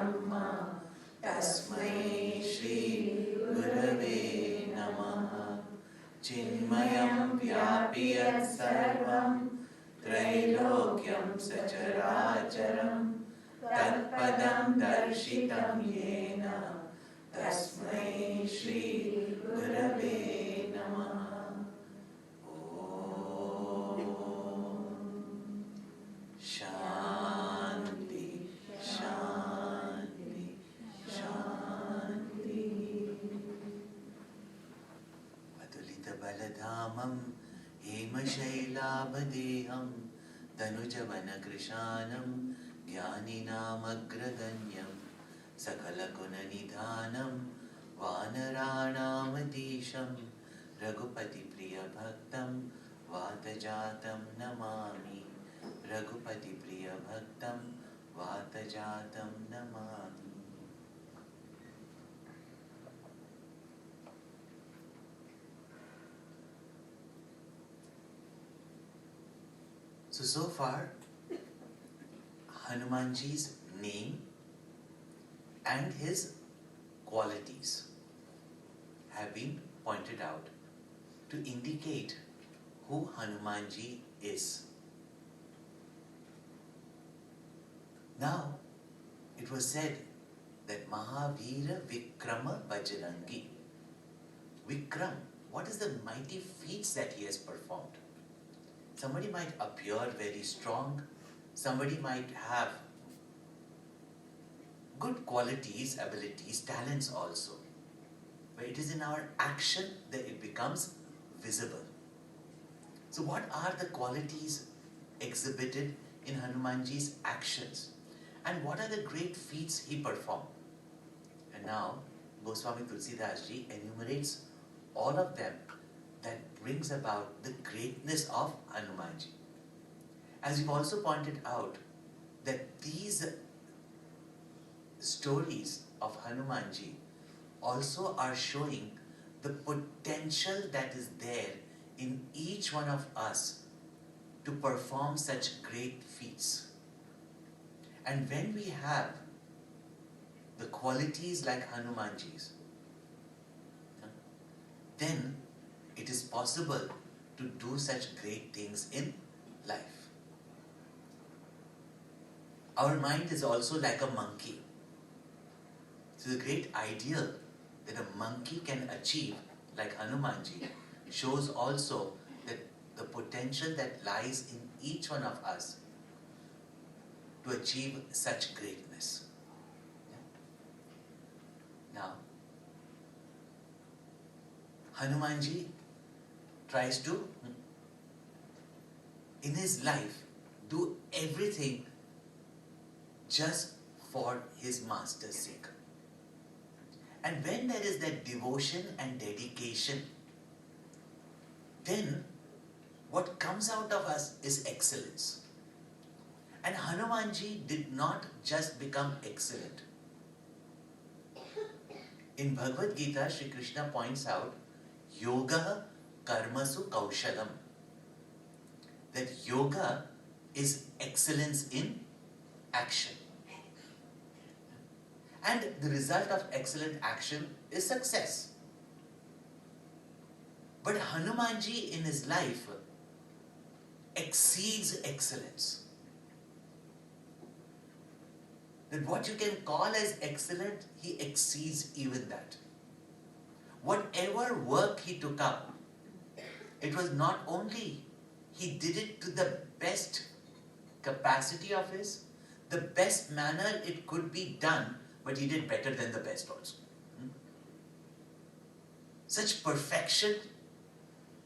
ब्रह्म तस्मै श्री गुरवे नमः। चिन्मयं व्यापि यत्सर्वं त्रैलोक्यं सचराचरं तत्पदं दर्शितं येन तस्मै श्री गुरवे नमः। शांति शांति शांति। अतुलित बलधामं हेमशैलाभदेहं तनुजवनकृशानं ज्ञानिनामग्रगण्यं सकलगुणनिधानं वानराणामधीशं रघुपतिप्रियभक्तं वातजातं नमामि। रघुपति प्रिय भक्तं वातजातं Namami. So far, Hanumanji's name and his qualities have been pointed out to indicate who Hanumanji is. Now, it was said that Mahavira Vikrama Bajrangi. Vikram, what is the mighty feats that he has performed? Somebody might appear very strong, somebody might have good qualities, abilities, talents also. But it is in our action that it becomes visible. So what are the qualities exhibited in Hanumanji's actions? And what are the great feats he performed? And now, Goswami Tulsidas Ji enumerates all of them that brings about the greatness of Hanumanji. As you've also pointed out, that these stories of Hanumanji also are showing the potential that is there in each one of us to perform such great feats. And when we have the qualities like Hanumanji's, then it is possible to do such great things in life. Our mind is also like a monkey. So the great ideal that a monkey can achieve like Hanumanji shows also that the potential that lies in each one of us to achieve such greatness. Now, Hanumanji tries to, in his life, do everything just for his master's sake. And when there is that devotion and dedication, then what comes out of us is excellence. And Hanumanji did not just become excellent. In Bhagavad Gita, Shri Krishna points out, Yoga Karmasu Kaushalam. That yoga is excellence in action. And the result of excellent action is success. But Hanumanji in his life exceeds excellence. That what you can call as excellent, he exceeds even that. Whatever work he took up, it was not only he did it to the best capacity of his, the best manner it could be done, but he did better than the best also. Such perfection,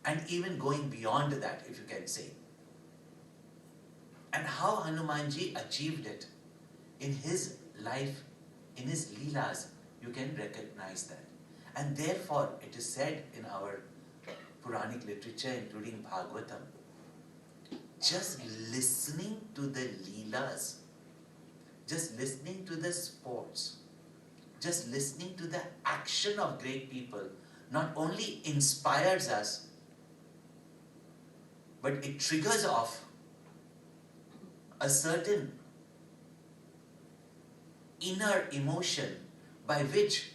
and even going beyond that, if you can say. And how Hanumanji achieved it in his life, in his leelas, you can recognize that. And therefore, it is said in our Puranic literature, including Bhagavatam, just listening to the leelas, just listening to the sports, just listening to the action of great people, not only inspires us, but it triggers off a certain inner emotion by which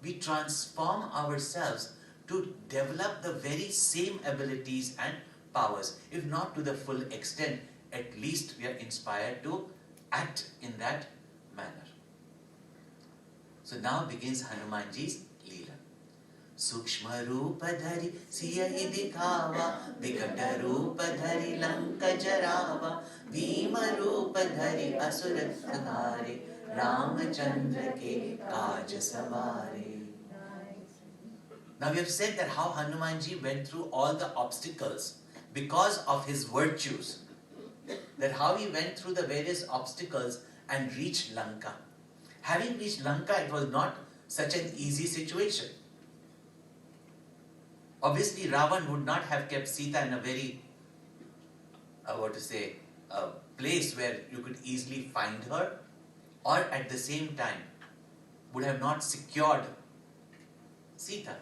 we transform ourselves to develop the very same abilities and powers. If not to the full extent, at least we are inspired to act in that manner. So now begins Hanumanji's Leela. Sukshma Rupa Dhari Siyahi Dikhawa, Vikata Rupa Dhari Lanka Jarava, Bhima Rupa Dhari Asura Sanhare, Ramachandra ke Kaj Savare. Now we have said that how Hanumanji went through all the obstacles because of his virtues. That how he went through the various obstacles and reached Lanka. Having reached Lanka, it was not such an easy situation. Obviously, Ravan would not have kept Sita in a very, a place where you could easily find her, or at the same time, would have not secured Sita,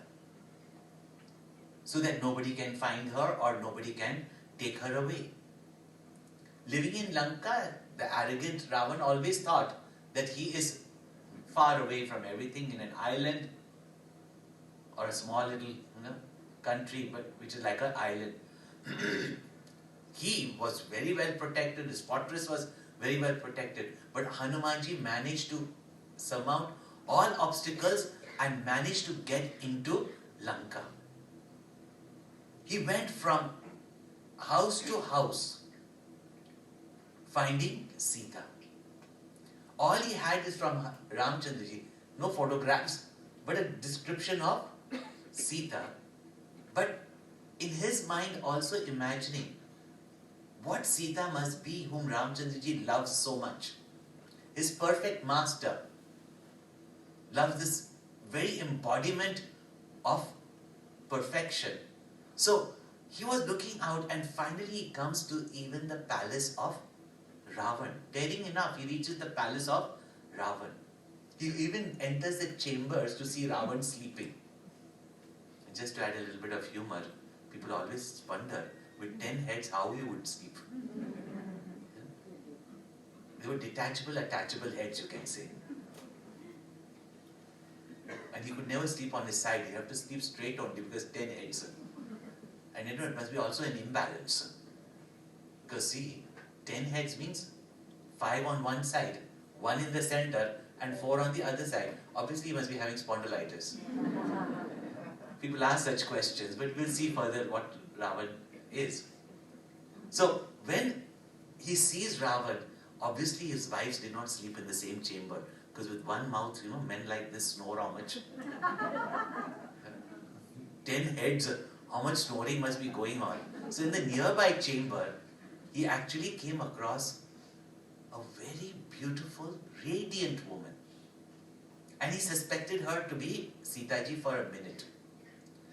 so that nobody can find her or nobody can take her away. Living in Lanka, the arrogant Ravan always thought that he is far away from everything in an island or a small little country, but which is like an island. He was very well protected, his fortress was very well protected, but Hanumanji managed to surmount all obstacles and managed to get into Lanka. He went from house to house finding Sita. All he had is from Ramchandraji, no photographs, but a description of Sita. But in his mind also imagining what Sita must be whom Ramchandraji loves so much. His perfect master loves this very embodiment of perfection. So he was looking out and finally he comes to even the palace of Ravan. Daring enough, he reaches the palace of Ravan. He even enters the chambers to see Ravan sleeping. And just to add a little bit of humor, people always wonder, with 10 heads, how he would sleep. They were detachable, attachable heads, you can say. And he could never sleep on his side. He had to sleep straight only because 10 heads. And it must be also an imbalance. Because see, 10 heads means 5 on one side, 1 in the center, and 4 on the other side. Obviously, he must be having spondylitis. People ask such questions, but we'll see further what Ravan is. So, when he sees Ravan, obviously his wives did not sleep in the same chamber, because with one mouth, men like this snore how much? 10 heads, how much snoring must be going on? So in the nearby chamber, he actually came across a very beautiful, radiant woman. And he suspected her to be Sitaji for a minute.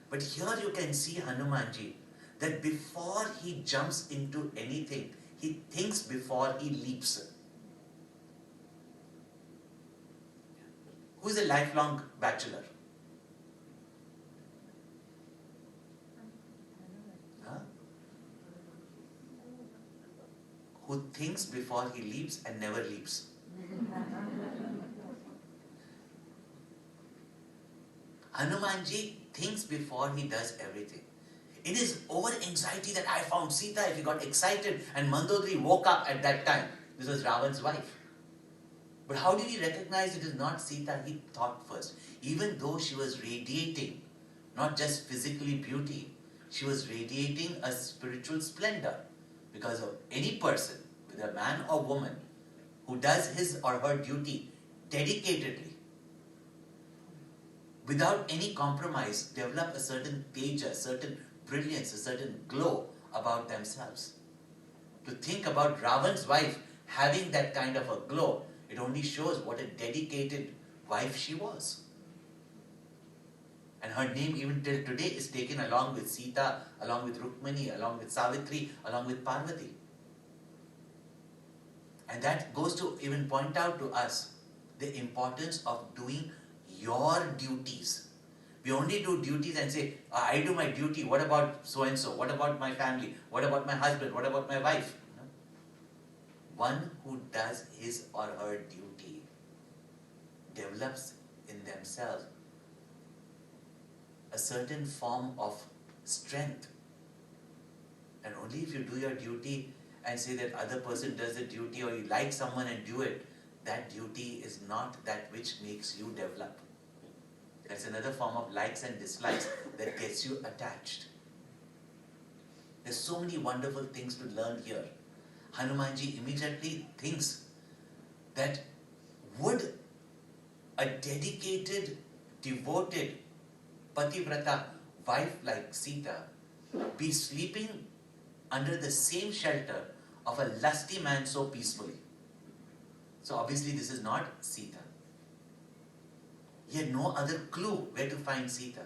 But here you can see Hanumanji, that before he jumps into anything, he thinks before he leaps. Who's a lifelong bachelor? Huh? Who thinks before he leaps and never leaps? Hanumanji thinks before he does everything. In his over-anxiety that I found Sita, he got excited and Mandodari woke up at that time. This was Ravan's wife. But how did he recognize it is not Sita? He thought first. Even though she was radiating, not just physically beauty, she was radiating a spiritual splendor. Because of any person, whether a man or woman, who does his or her duty dedicatedly, without any compromise, develop a certain teja, a certain brilliance, a certain glow about themselves. To think about Ravan's wife having that kind of a glow, it only shows what a dedicated wife she was. And her name even till today is taken along with Sita, along with Rukmani, along with Savitri, along with Parvati. And that goes to even point out to us the importance of doing your duties. We only do duties and say, I do my duty, what about so-and-so? What about my family? What about my husband? What about my wife? One who does his or her duty develops in themselves a certain form of strength. And only if you do your duty and say that other person does the duty, or you like someone and do it, that duty is not that which makes you develop. That's another form of likes and dislikes that gets you attached. There's so many wonderful things to learn here. Hanumanji immediately thinks that would a dedicated, devoted Pativrata wife like Sita be sleeping under the same shelter of a lusty man so peacefully? So obviously this is not Sita. He had no other clue where to find Sita.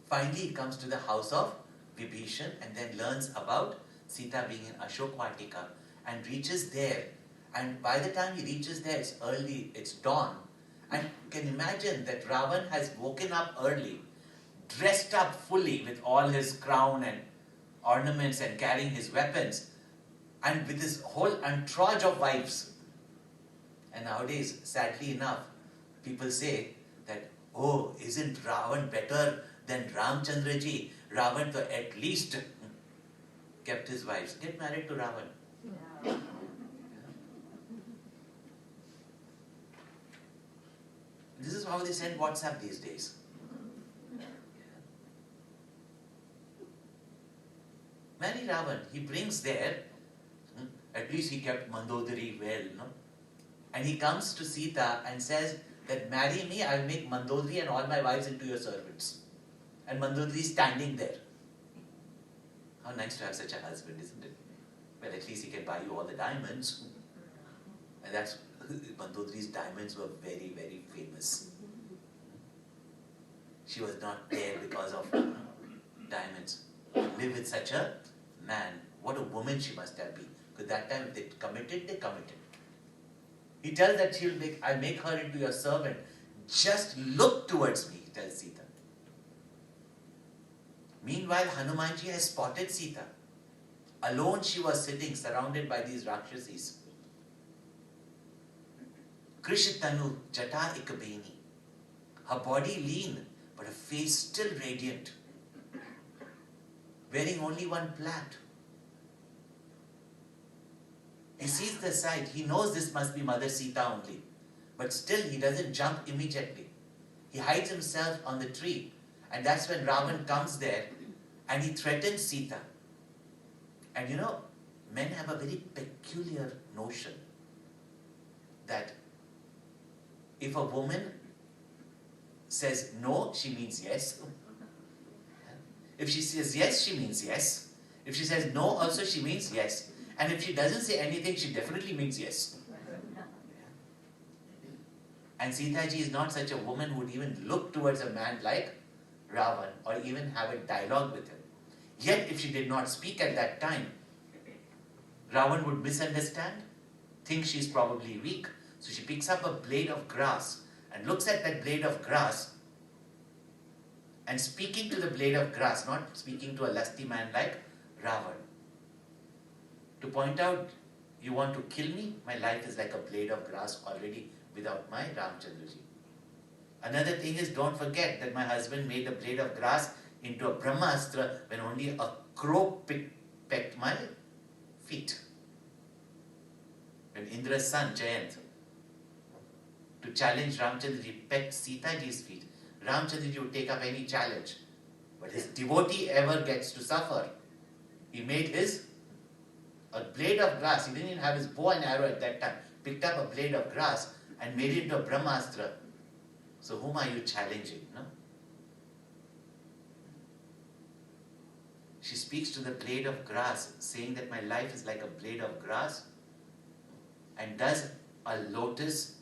Finally he comes to the house of Vibhishan and then learns about Sita being in Ashokvatika and reaches there. And by the time he reaches there, it's early, it's dawn. And you can imagine that Ravan has woken up early, dressed up fully with all his crown and ornaments and carrying his weapons, and with his whole entourage of wives. And nowadays, sadly enough, people say that, oh, isn't Ravan better than Ramchandraji? Ravan to at least kept his wives. Get married to Ravan. Yeah. This is how they send WhatsApp these days. Marry Ravan. He brings there, at least he kept Mandodari well, no? And he comes to Sita and says that marry me, I will make Mandodari and all my wives into your servants. And Mandodari is standing there. How nice to have such a husband, isn't it? Well, at least he can buy you all the diamonds. And that's, Mandodari's diamonds were very, very famous. She was not there because of diamonds. To live with such a man, what a woman she must have been. Because that time if they committed, they committed. He tells that I'll make her into your servant. Just look towards me, he tells Sita. Meanwhile, Hanumanji has spotted Sita. Alone she was sitting, surrounded by these Rakshasis. Krishitanu Jata Ikabeni. Her body lean, but her face still radiant. Wearing only one plait. He sees the sight. He knows this must be Mother Sita only. But still he doesn't jump immediately. He hides himself on the tree. And that's when Ravan comes there and he threatens Sita. And you know, men have a very peculiar notion that if a woman says no, she means yes. If she says yes, she means yes. If she says no also, she means yes. And if she doesn't say anything, she definitely means yes. And Sita ji is not such a woman who would even look towards a man like Ravan or even have a dialogue with him. Yet if she did not speak at that time, Ravan would misunderstand, think she is probably weak. So she picks up a blade of grass and looks at that blade of grass and speaking to the blade of grass, not speaking to a lusty man like Ravan. To point out, you want to kill me? My life is like a blade of grass already without my Ramchandraji. Another thing is, don't forget that my husband made the blade of grass into a Brahmastra when only a crow pecked my feet. When Indra's son, Jayant, to challenge Ramchandraji, pecked Sita ji's feet. Ramchandraji would take up any challenge. But his devotee ever gets to suffer. He made a blade of grass. He didn't even have his bow and arrow at that time. Picked up a blade of grass and made it into a Brahmastra. So whom are you challenging? No? She speaks to the blade of grass, saying that my life is like a blade of grass, and does a lotus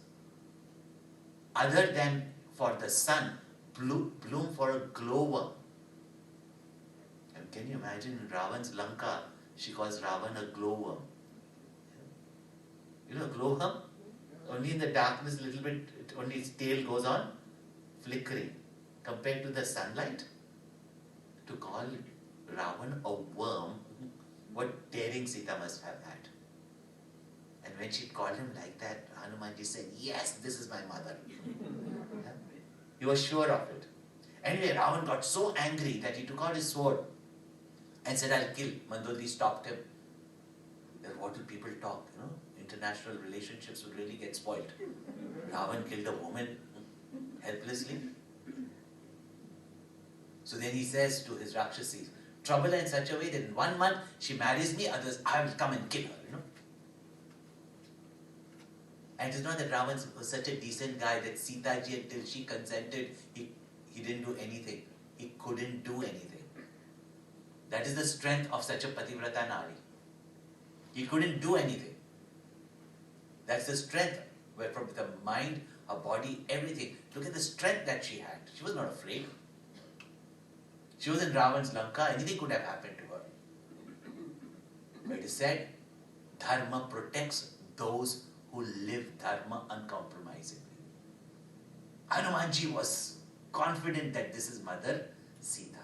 other than for the sun bloom for a glowworm. And can you imagine in Ravan's Lanka, she calls Ravan a glowworm. You know, glowworm? Only in the darkness a little bit, only its tail goes on flickering. Compared to the sunlight, to call Ravan a worm, what daring Sita must have had. And when she called him like that, Hanumanji said, yes, this is my mother. Yeah? He was sure of it. Anyway, Ravan got so angry that he took out his sword and said, I'll kill. Mandodari stopped him. Then what will people talk? International relationships would really get spoiled. Ravan killed a woman helplessly. So then he says to his Rakshasis, trouble her in such a way that in 1 month she marries me, others I will come and kill her. And it is not that Ravan was such a decent guy that Sitaji, until she consented, he didn't do anything. He couldn't do anything. That is the strength of such a Pativrata Nari. He couldn't do anything. That's the strength, where from the mind, her body, everything. Look at the strength that she had. She was not afraid. She was in Ravan's Lanka, anything could have happened to her. But it is said, Dharma protects those who live Dharma uncompromisingly. Hanumanji was confident that this is Mother Sita.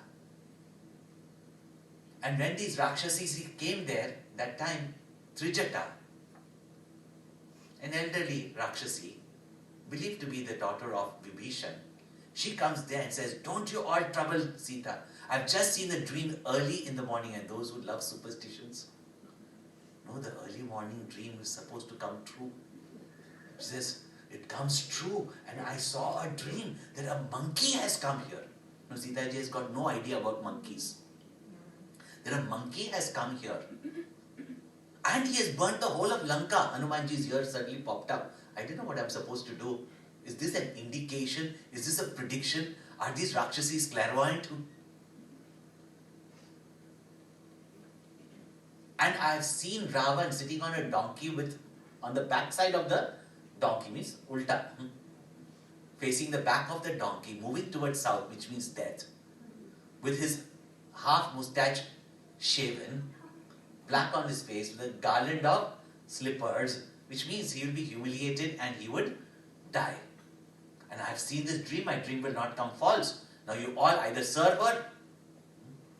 And when these Rakshasis came there, that time, Trijata, an elderly Rakshasi, believed to be the daughter of Vibhishan, she comes there and says, don't you all trouble Sita. I've just seen a dream early in the morning, and those who love superstitions know the early morning dream is supposed to come true. She says, it comes true, and I saw a dream that a monkey has come here. No, Sitaji has got no idea about monkeys. That a monkey has come here. And he has burnt the whole of Lanka. Hanumanji's ear suddenly popped up. I don't know what I'm supposed to do. Is this an indication? Is this a prediction? Are these Rakshasis clairvoyant? And I've seen Ravan sitting on a donkey on the backside of the donkey, means ulta, facing the back of the donkey, moving towards south, which means death, with his half moustache shaven, black on his face, with a garland of slippers, which means he will be humiliated and he would die. And I have seen this dream, my dream will not come false. Now you all either serve her,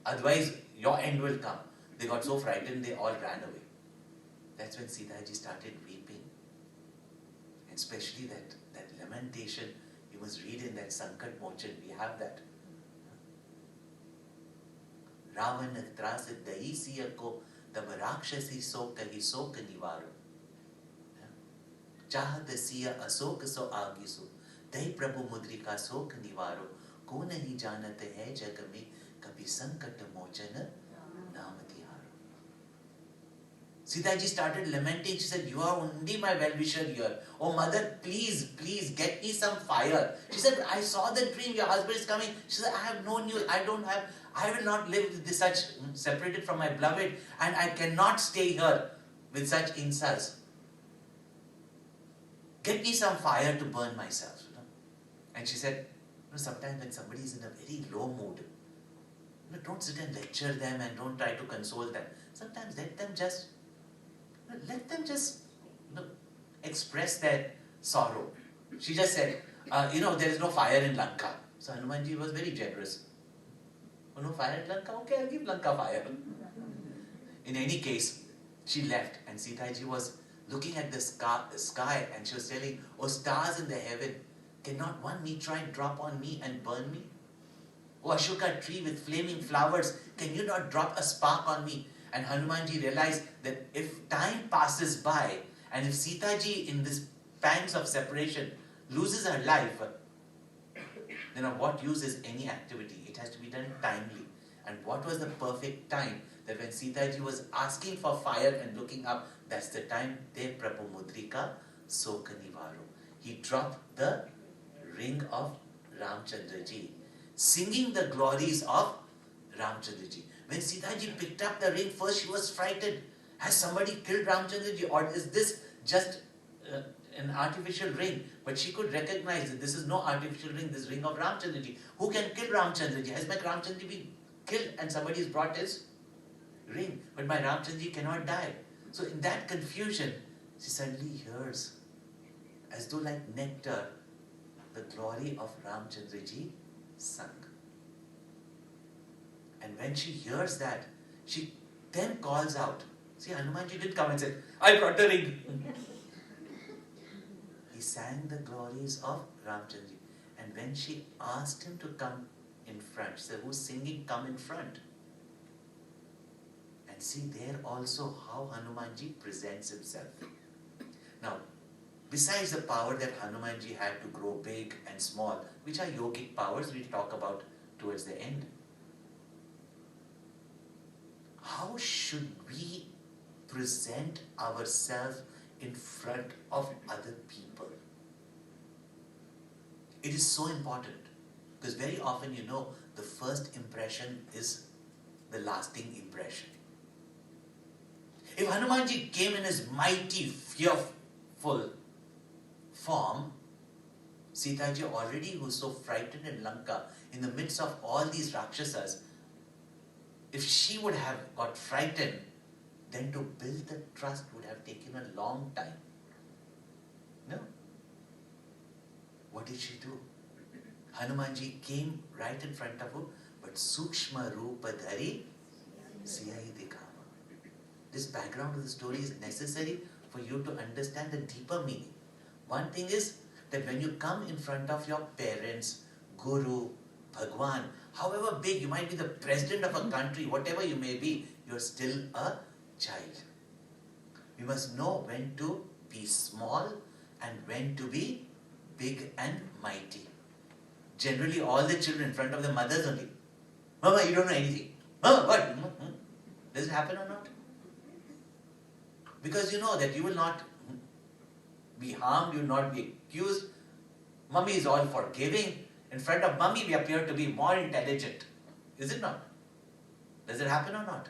otherwise your end will come. They got so frightened, they all ran away. That's when Sitaji started weeping. And especially that lamentation, you must read in that Sankat Mochan, we have that. Ravana trasa dahi siyako tab rakshasi sokahi soka nivaro. Chahat siya asok so agisu. Dahi prabhu mudrika soka nivaro. Ko nahi janat hai jag mein kabhi sankat mochana namati. Sitaji started lamenting. She said, you are only my well-wisher here. Oh mother, please, get me some fire. She said, I saw the dream, your husband is coming. She said, I have no news, I will not live with this such, separated from my beloved, and I cannot stay here with such insults. Get me some fire to burn myself. And she said, sometimes when somebody is in a very low mood, don't sit and lecture them and don't try to console them. Sometimes let them just express their sorrow. She just said, there is no fire in Lanka. So Hanumanji was very generous. Oh, no fire in Lanka? Okay, I'll give Lanka fire. In any case, she left, and Sitaji was looking at the sky, and she was telling, oh stars in the heaven, cannot one meteorite drop on me and burn me? Oh Ashoka tree with flaming flowers, can you not drop a spark on me? And Hanumanji realized that if time passes by, and if Sitaji in this pangs of separation loses her life, then of what use is any activity? It has to be done timely. And what was the perfect time? That when Sitaji was asking for fire and looking up, that's the time De Prabhu Mudrika Soka Nivaro. He dropped the ring of Ramchandraji, singing the glories of Ramchandraji. When Sitaji picked up the ring, first she was frightened. Has somebody killed Ramchandraji, or is this just an artificial ring? But she could recognize that this is no artificial ring, this ring of Ramchandraji. Who can kill Ramchandraji? Has my Ramchandraji been killed and somebody has brought his ring? But my Ramchandraji cannot die. So in that confusion, she suddenly hears, as though like nectar, the glory of Ramchandraji sung. And when she hears that, she then calls out, See, Hanumanji didn't come and say, I brought the ring. He sang the glories of Ramchandra. And when she asked him to come in front, she said, who's singing, come in front. And see there also how Hanumanji presents himself. Now, besides the power that Hanumanji had to grow big and small, which are yogic powers we'll talk about towards the end, how should we present ourselves in front of other people? It is so important because very often, the first impression is the lasting impression. If Hanumanji came in his mighty, fearful form, Sitaji already, who's so frightened in Lanka, in the midst of all these Rakshasas, if she would have got frightened, then to build the trust would have taken a long time. No. What did she do? Hanumanji came right in front of her, but Sukshma Rupa Dhari Siyai Dikhava. This background of the story is necessary for you to understand the deeper meaning. One thing is that when you come in front of your parents, Guru, Bhagwan, however big, you might be the president of a country, whatever you may be, you're still a child. You must know when to be small and when to be big and mighty. Generally, all the children in front of the mothers only. Mama, you don't know anything. Mama, what? Does it happen or not? Because you know that you will not be harmed, you will not be accused. Mummy is all forgiving. In front of mummy, we appear to be more intelligent. Is it not? Does it happen or not?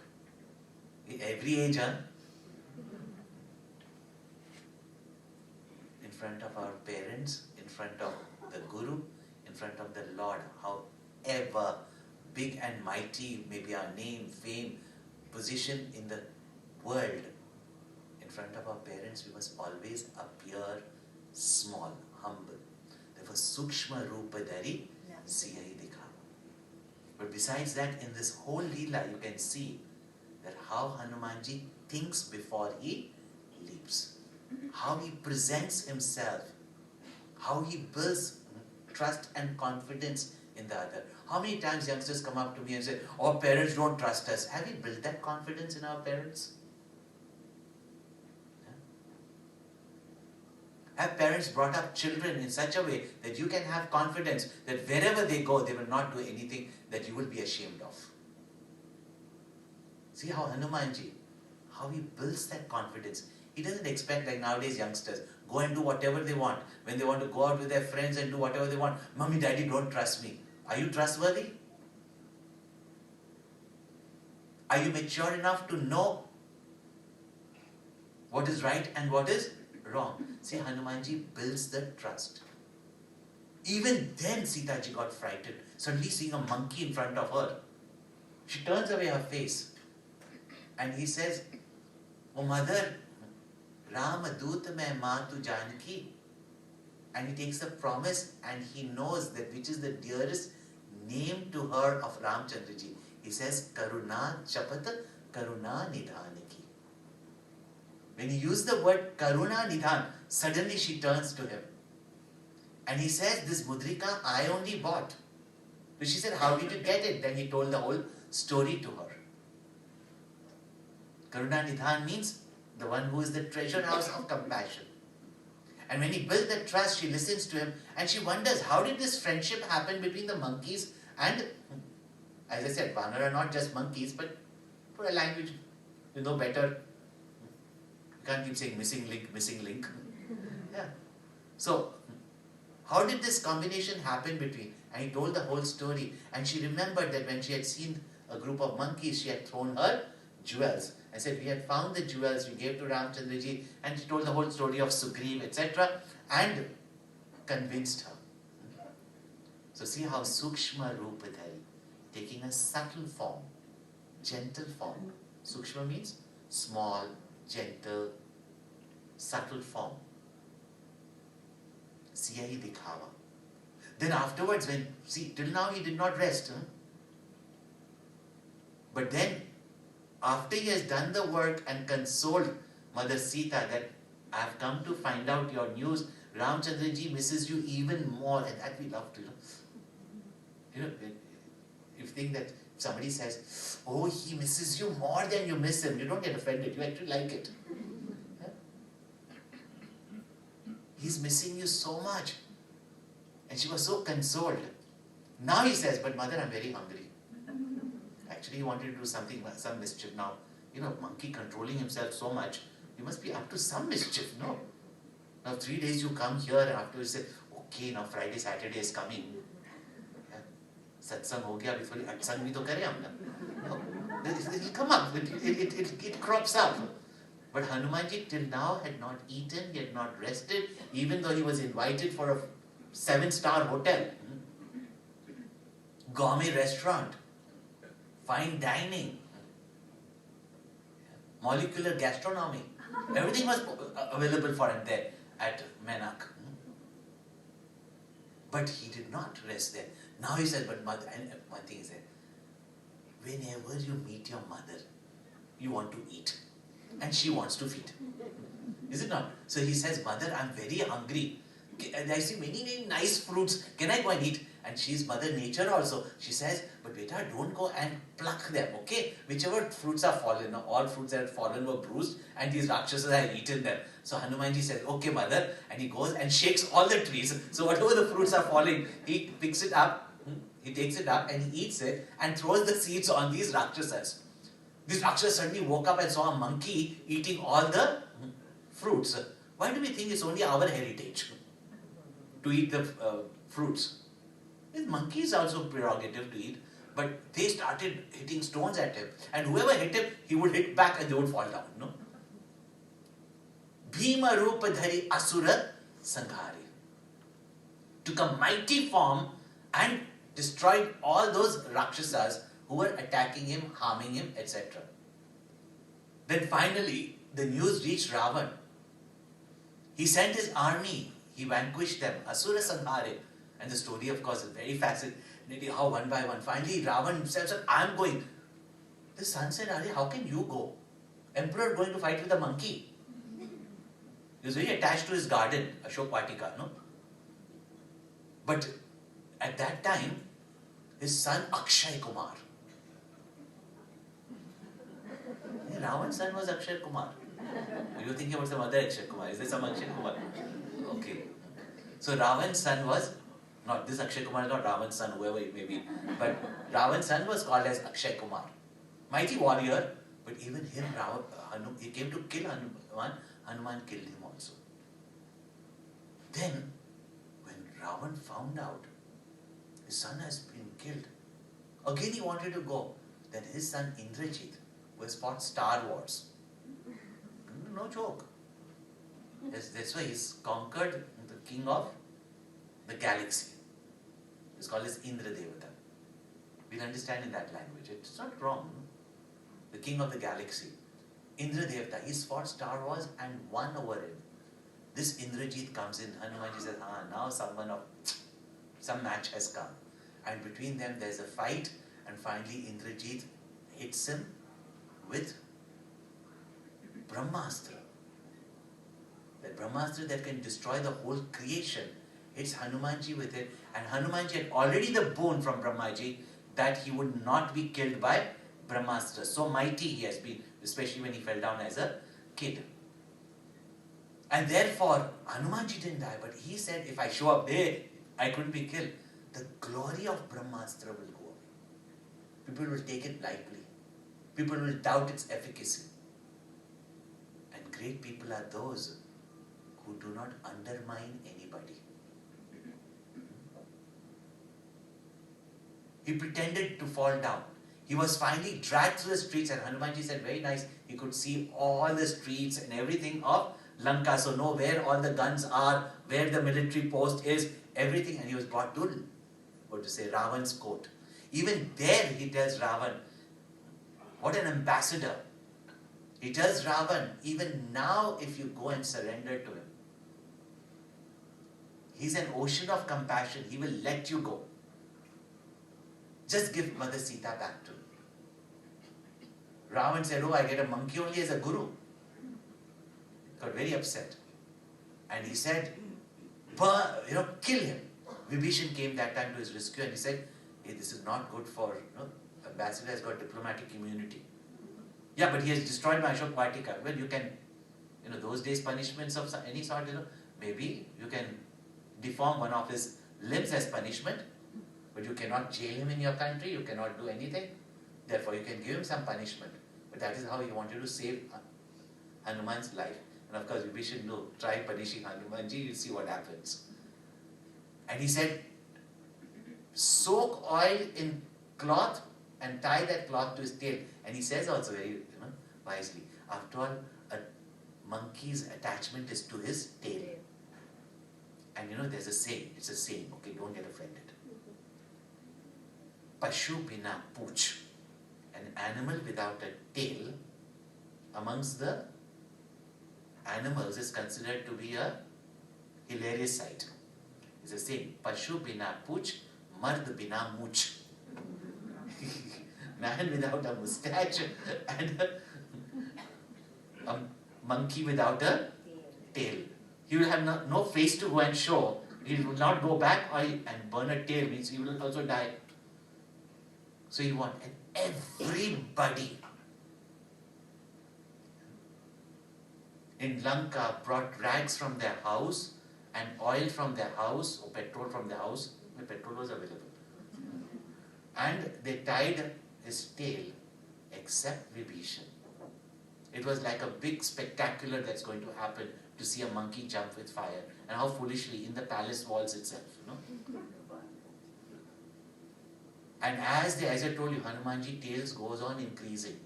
Every age, huh? In front of our parents, in front of the Guru, in front of the Lord, however big and mighty may be our name, fame, position in the world, in front of our parents, we must always appear small, humble. Therefore, Sukshma Rupa Dhari Siyai Dikhava. But besides that, in this whole Leela, you can see that how Hanumanji thinks before he leaps. How he presents himself. How he builds trust and confidence in the other. How many times youngsters come up to me and say, oh, parents don't trust us. Have we built that confidence in our parents? Have parents brought up children in such a way that you can have confidence that wherever they go, they will not do anything that you will be ashamed of. See how Hanumanji, how he builds that confidence. He doesn't expect, like nowadays youngsters, go and do whatever they want. When they want to go out with their friends and do whatever they want, Mommy, Daddy, don't trust me. Are you trustworthy? Are you mature enough to know what is right and what is wrong? See, Hanumanji builds the trust. Even then, Sitaji got frightened, suddenly seeing a monkey in front of her. She turns away her face and he says, oh mother, Rama Dut mein maa tu Janki. And he takes the promise and he knows that which is the dearest name to her of Ramchandraji. He says, Karuna Chapat Karuna Nidhaniki. When he used the word Karuna Nidhan, suddenly she turns to him. And he says, this mudrika I only bought. So she said, how did you get it? Then he told the whole story to her. Karuna Nidhan means the one who is the treasure house of compassion. And when he built that trust, she listens to him and she wonders, how did this friendship happen between the monkeys and, as I said, Vanara are not just monkeys, but for a language, you know better. You can't keep saying missing link, missing link. Yeah. So, how did this combination happen between? And he told the whole story. And she remembered that when she had seen a group of monkeys, she had thrown her jewels. I said, we had found the jewels, we gave to Ramchandraji, and she told the whole story of Sugriv, etc. and convinced her. So see how Sukshma Rupadhari, taking a subtle form, gentle form. Sukshma means small, gentle, subtle form. Siyai Dikhava. Then afterwards, till now he did not rest. But then, after he has done the work and consoled Mother Sita that I have come to find out your news, Ramchandraji misses you even more, and that we love to. If you think that somebody says, oh, he misses you more than you miss him, you don't get offended, you actually like it. Yeah? He's missing you so much. And she was so consoled. Now he says, but mother, I'm very hungry. Actually, he wanted to do something, some mischief. Now, monkey controlling himself so much, you must be up to some mischief, no? Now 3 days you come here and after you say, okay, now Friday, Saturday is coming. Satsang ho gaya, abhi thodi atsang bhi to kare hum na. No? It will come up, it crops up. But Hanumanji till now had not eaten, he had not rested, even though he was invited for a 7-star hotel, gourmet restaurant, fine dining, molecular gastronomy. Everything was available for him there at Menak. But he did not rest there. Now he says, but mother, and one thing is that whenever you meet your mother, you want to eat. And she wants to feed. Is it not? So he says, mother, I'm very hungry. And I see many, many nice fruits. Can I go and eat? And she's Mother Nature also. She says, but beta, don't go and pluck them, okay? Whichever fruits are fallen, all fruits that had fallen were bruised and these Rakshasas had eaten them. So Hanumanji says, okay, mother. And he goes and shakes all the trees. So whatever the fruits are falling, he picks it up, he takes it up and he eats it and throws the seeds on these Rakshasas. These Rakshasas suddenly woke up and saw a monkey eating all the fruits. Why do we think it's only our heritage to eat the fruits? Monkey is also prerogative to eat, but they started hitting stones at him, and whoever hit him, he would hit back and they would fall down. No? Bhima Rupa Dhari Asura Sanghari. Took a mighty form and destroyed all those Rakshasas who were attacking him, harming him, etc. Then finally, the news reached Ravan. He sent his army. He vanquished them. Asura Sanghare. And the story, of course, is very fascinating. How one by one. Finally, Ravan himself said, I'm going. The son said, Ari, how can you go? Emperor going to fight with a monkey. He was very attached to his garden, Ashok Vatika, no? But at that time, his son Akshay Kumar. Ravan's son was Akshay Kumar. You're thinking about some other Akshay Kumar. Is there some Akshay Kumar? Okay. So Ravan's son was, not this Akshay Kumar is not Ravan's son, whoever it may be, but Ravan's son was called as Akshay Kumar. Mighty warrior, but even him, he came to kill Hanuman, Hanuman killed him also. Then, when Ravan found out his son has been killed, again he wanted to go. Then his son Indrajit, who has fought Star Wars. No joke. That's why he's conquered the king of the galaxy. It's called as Indra Devata. We'll understand in that language. It's not wrong. The king of the galaxy. Indra Devata. He's fought Star Wars and won over him. This Indrajit comes in. Hanumanji says, now some match has come. And between them there's a fight. And finally Indrajit hits him with Brahmastra. That Brahmastra that can destroy the whole creation. Hits Hanumanji with it. And Hanumanji had already the boon from Brahmaji that he would not be killed by Brahmastra. So mighty he has been, especially when he fell down as a kid. And therefore, Hanumanji didn't die, but he said, if I show up there, I couldn't be killed. The glory of Brahmastra will go away. People will take it lightly. People will doubt its efficacy. And great people are those who do not undermine anybody. He pretended to fall down. He was finally dragged through the streets, and Hanumanji said, very nice, he could see all the streets and everything of Lanka, so know where all the guns are, where the military post is, everything, and he was brought to, Ravan's court. Even there he tells Ravan, what an ambassador. He tells Ravan, even now if you go and surrender to him, he's an ocean of compassion, he will let you go. Just give Mother Sita back to him. Ravan said, oh, I get a monkey only as a guru. Got very upset. And he said, kill him. Vibhishan came that time to his rescue and he said, hey, this is not good for, ambassador has got diplomatic immunity. Yeah, but he has destroyed my Ashok Vatika. Well, you can, those days punishments of any sort, maybe you can deform one of his limbs as punishment, but you cannot jail him in your country, you cannot do anything. Therefore, you can give him some punishment. But that is how he wanted to save Hanuman's life. And of course, Vibhishan knew, try punishing Hanumanji, you'll see what happens. And he said, soak oil in cloth and tie that cloth to his tail. And he says also very wisely, after all, a monkey's attachment is to his tail. And there's a saying, it's a saying, okay, don't get offended. Pashu bina pooch, an animal without a tail, amongst the animals is considered to be a hilarious sight. It's a saying, Pashu bina pooch, mard bina mooch. Man without a moustache and a monkey without a tail. He will have no face to go and show. He will not go back and burn a tail, means he will also die. So you want everybody in Lanka brought rags from their house and oil from their house or petrol from their house. The petrol was available. And they tied his tail except Vibhishan. It was like a big spectacular that's going to happen to see a monkey jump with fire. And how foolishly in the palace walls itself, And as I told you, Hanumanji tails goes on increasing.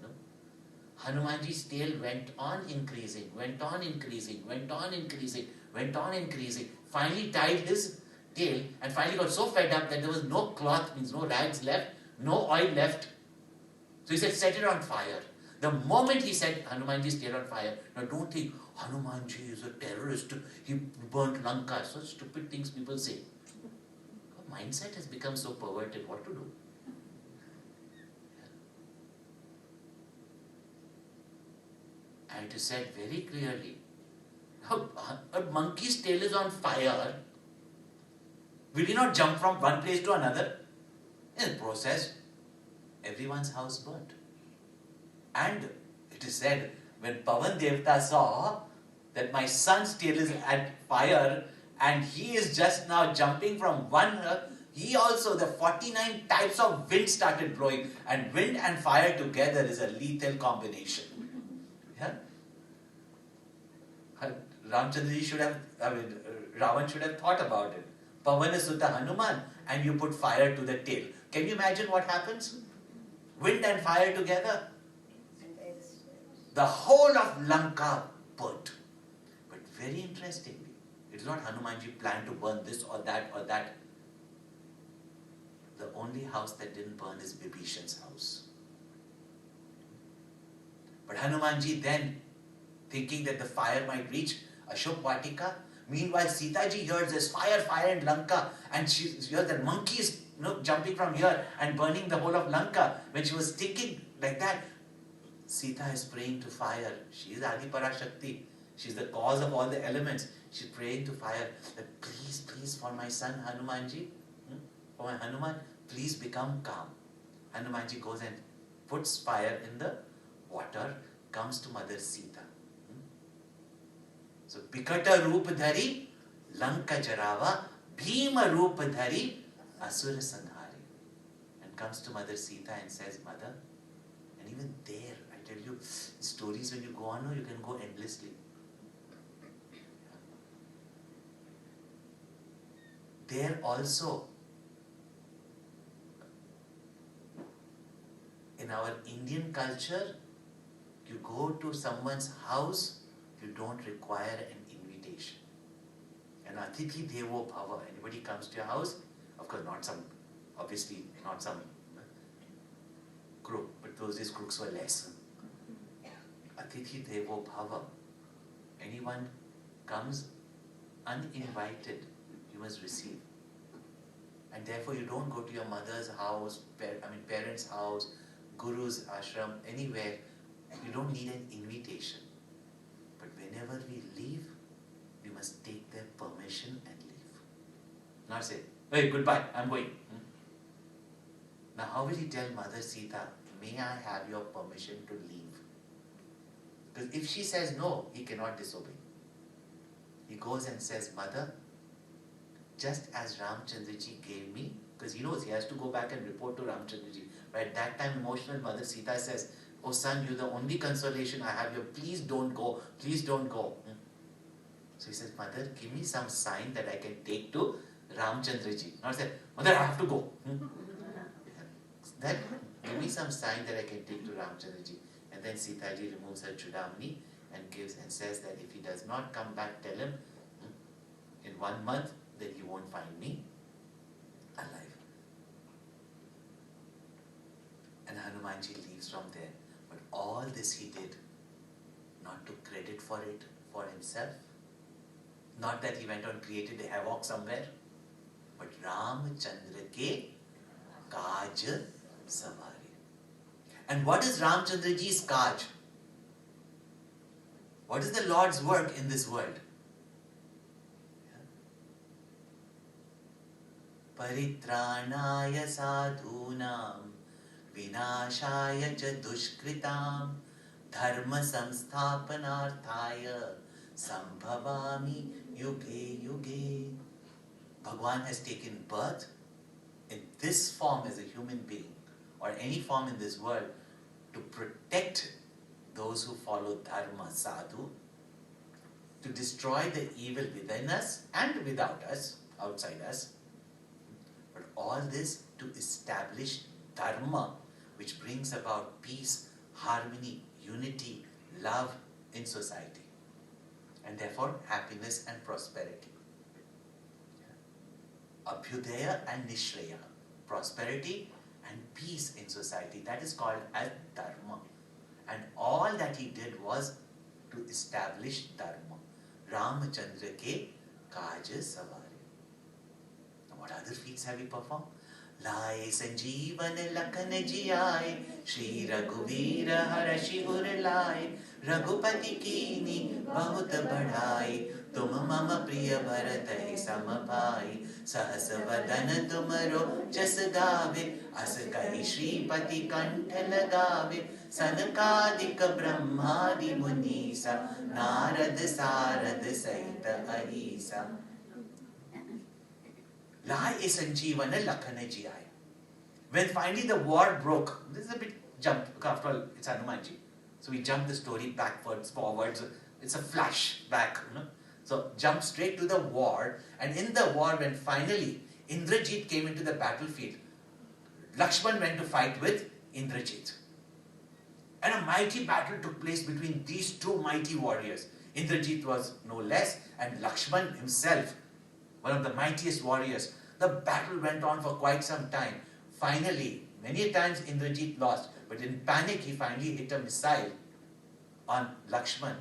Hanumanji's tail went on increasing, went on increasing, went on increasing, went on increasing. Finally tied his tail and finally got so fed up that there was no cloth, means no rags left, no oil left. So he said, set it on fire. The moment he set Hanumanji's tail on fire, now don't think Hanumanji is a terrorist, he burnt Lanka. Such stupid things people say. Our mindset has become so perverted, what to do? And it is said very clearly, a monkey's tail is on fire. Will he not jump from one place to another? In the process, everyone's house burnt. And it is said, when Pavan Devta saw that my son's tail is at fire and he is just now jumping from one, he also, the 49 types of wind started blowing, and wind and fire together is a lethal combination. Yeah? Ramchandraji should have, Ravan should have thought about it. Pavana Sutta Hanuman, and you put fire to the tail. Can you imagine what happens? Wind and fire together. The whole of Lanka burnt. But very interestingly, it is not Hanumanji planned to burn this or that or that. The only house that didn't burn is Vibhishan's house. But Hanumanji then, thinking that the fire might reach Ashok Vatika, meanwhile Sitaji hears there's fire in Lanka, and she hears that monkey is jumping from here and burning the whole of Lanka. When she was thinking like that, Sita is praying to fire. She is Adi Parashakti. She's the cause of all the elements. She's praying to fire that please for my son Hanumanji, for my Hanuman, please become calm. Hanumanji goes and puts fire in the water, comes to Mother Sita. So, Pikata Roop Dhari, Lanka Jarava, Bhima Roop Dhari, Asura Sanhari. And comes to Mother Sita and says, Mother, and even there, I tell you, stories when you go on, you can go endlessly. There also, in our Indian culture, you go to someone's house, you don't require an invitation. And Atithi Devo Bhava, anybody comes to your house, of course obviously not some crook, but those days crooks were less. Atithi Devo Bhava, anyone comes uninvited, you must receive. And therefore you don't go to your mother's house, parents' house, guru's ashram, anywhere, You don't need an invitation. But whenever we leave, we must take their permission and leave. Not say, hey, goodbye, I'm going. Now how will he tell Mother Sita, may I have your permission to leave? Because if she says no, he cannot disobey. He goes and says, Mother, just as Ramchandraji gave me, because he knows he has to go back and report to Ramchandraji. But at that time, emotional Mother Sita says, oh son, you're the only consolation I have here. Please don't go. Please don't go. So he says, Mother, give me some sign that I can take to Ramchandraji. Not say, Mother, I have to go. Then give me some sign that I can take to Ramchandraji. And then Sitaji removes her Chudamani and gives and says that if he does not come back, tell him in 1 month that he won't find me alive. And Hanumanji leaves from there. But all this he did not to credit for it for himself. Not that he went on created a havoc somewhere. But Ramchandra ke kaj savari. And what is Ramchandraji's kaj? What is the Lord's work in this world? Paritranaya sadhunam vinashaya cha dushkritam dharma samsthapanarthaya sambhavami yuge yuge. Bhagwan has taken birth in this form as a human being or any form in this world to protect those who follow dharma, sadhu, to destroy the evil within us and without us, outside us. But all this to establish dharma, which brings about peace, harmony, unity, love in society, and therefore happiness and prosperity. Abhyudaya and Nishraya, prosperity and peace in society. That is called as dharma. And all that he did was to establish dharma. Ramchandra ke kaj savari. Now what other feats have he performed? Lai sanjeevan lakhan jiyai, Shri Raghuveera harashi gur lai, Raghupati kini bahut badhai, Tum mama priya bharat samabhai, Sahas vadan tumaro jas gave, As kai Shripati kantha lagave, Sanakadik brahmadi munisa, Narad sarad saita ahisa. Lai is sanjeevana lakhana jiyai. When finally the war broke, this is a bit jump, after all it's Hanumanji. So we jump the story backwards, forwards, it's a flashback. So jump straight to the war, and in the war when finally Indrajit came into the battlefield, Lakshman went to fight with Indrajit. And a mighty battle took place between these two mighty warriors. Indrajit was no less, and Lakshman himself, one of the mightiest warriors. The battle went on for quite some time. Finally, many times Indrajit lost, but in panic he finally hit a missile on Lakshman,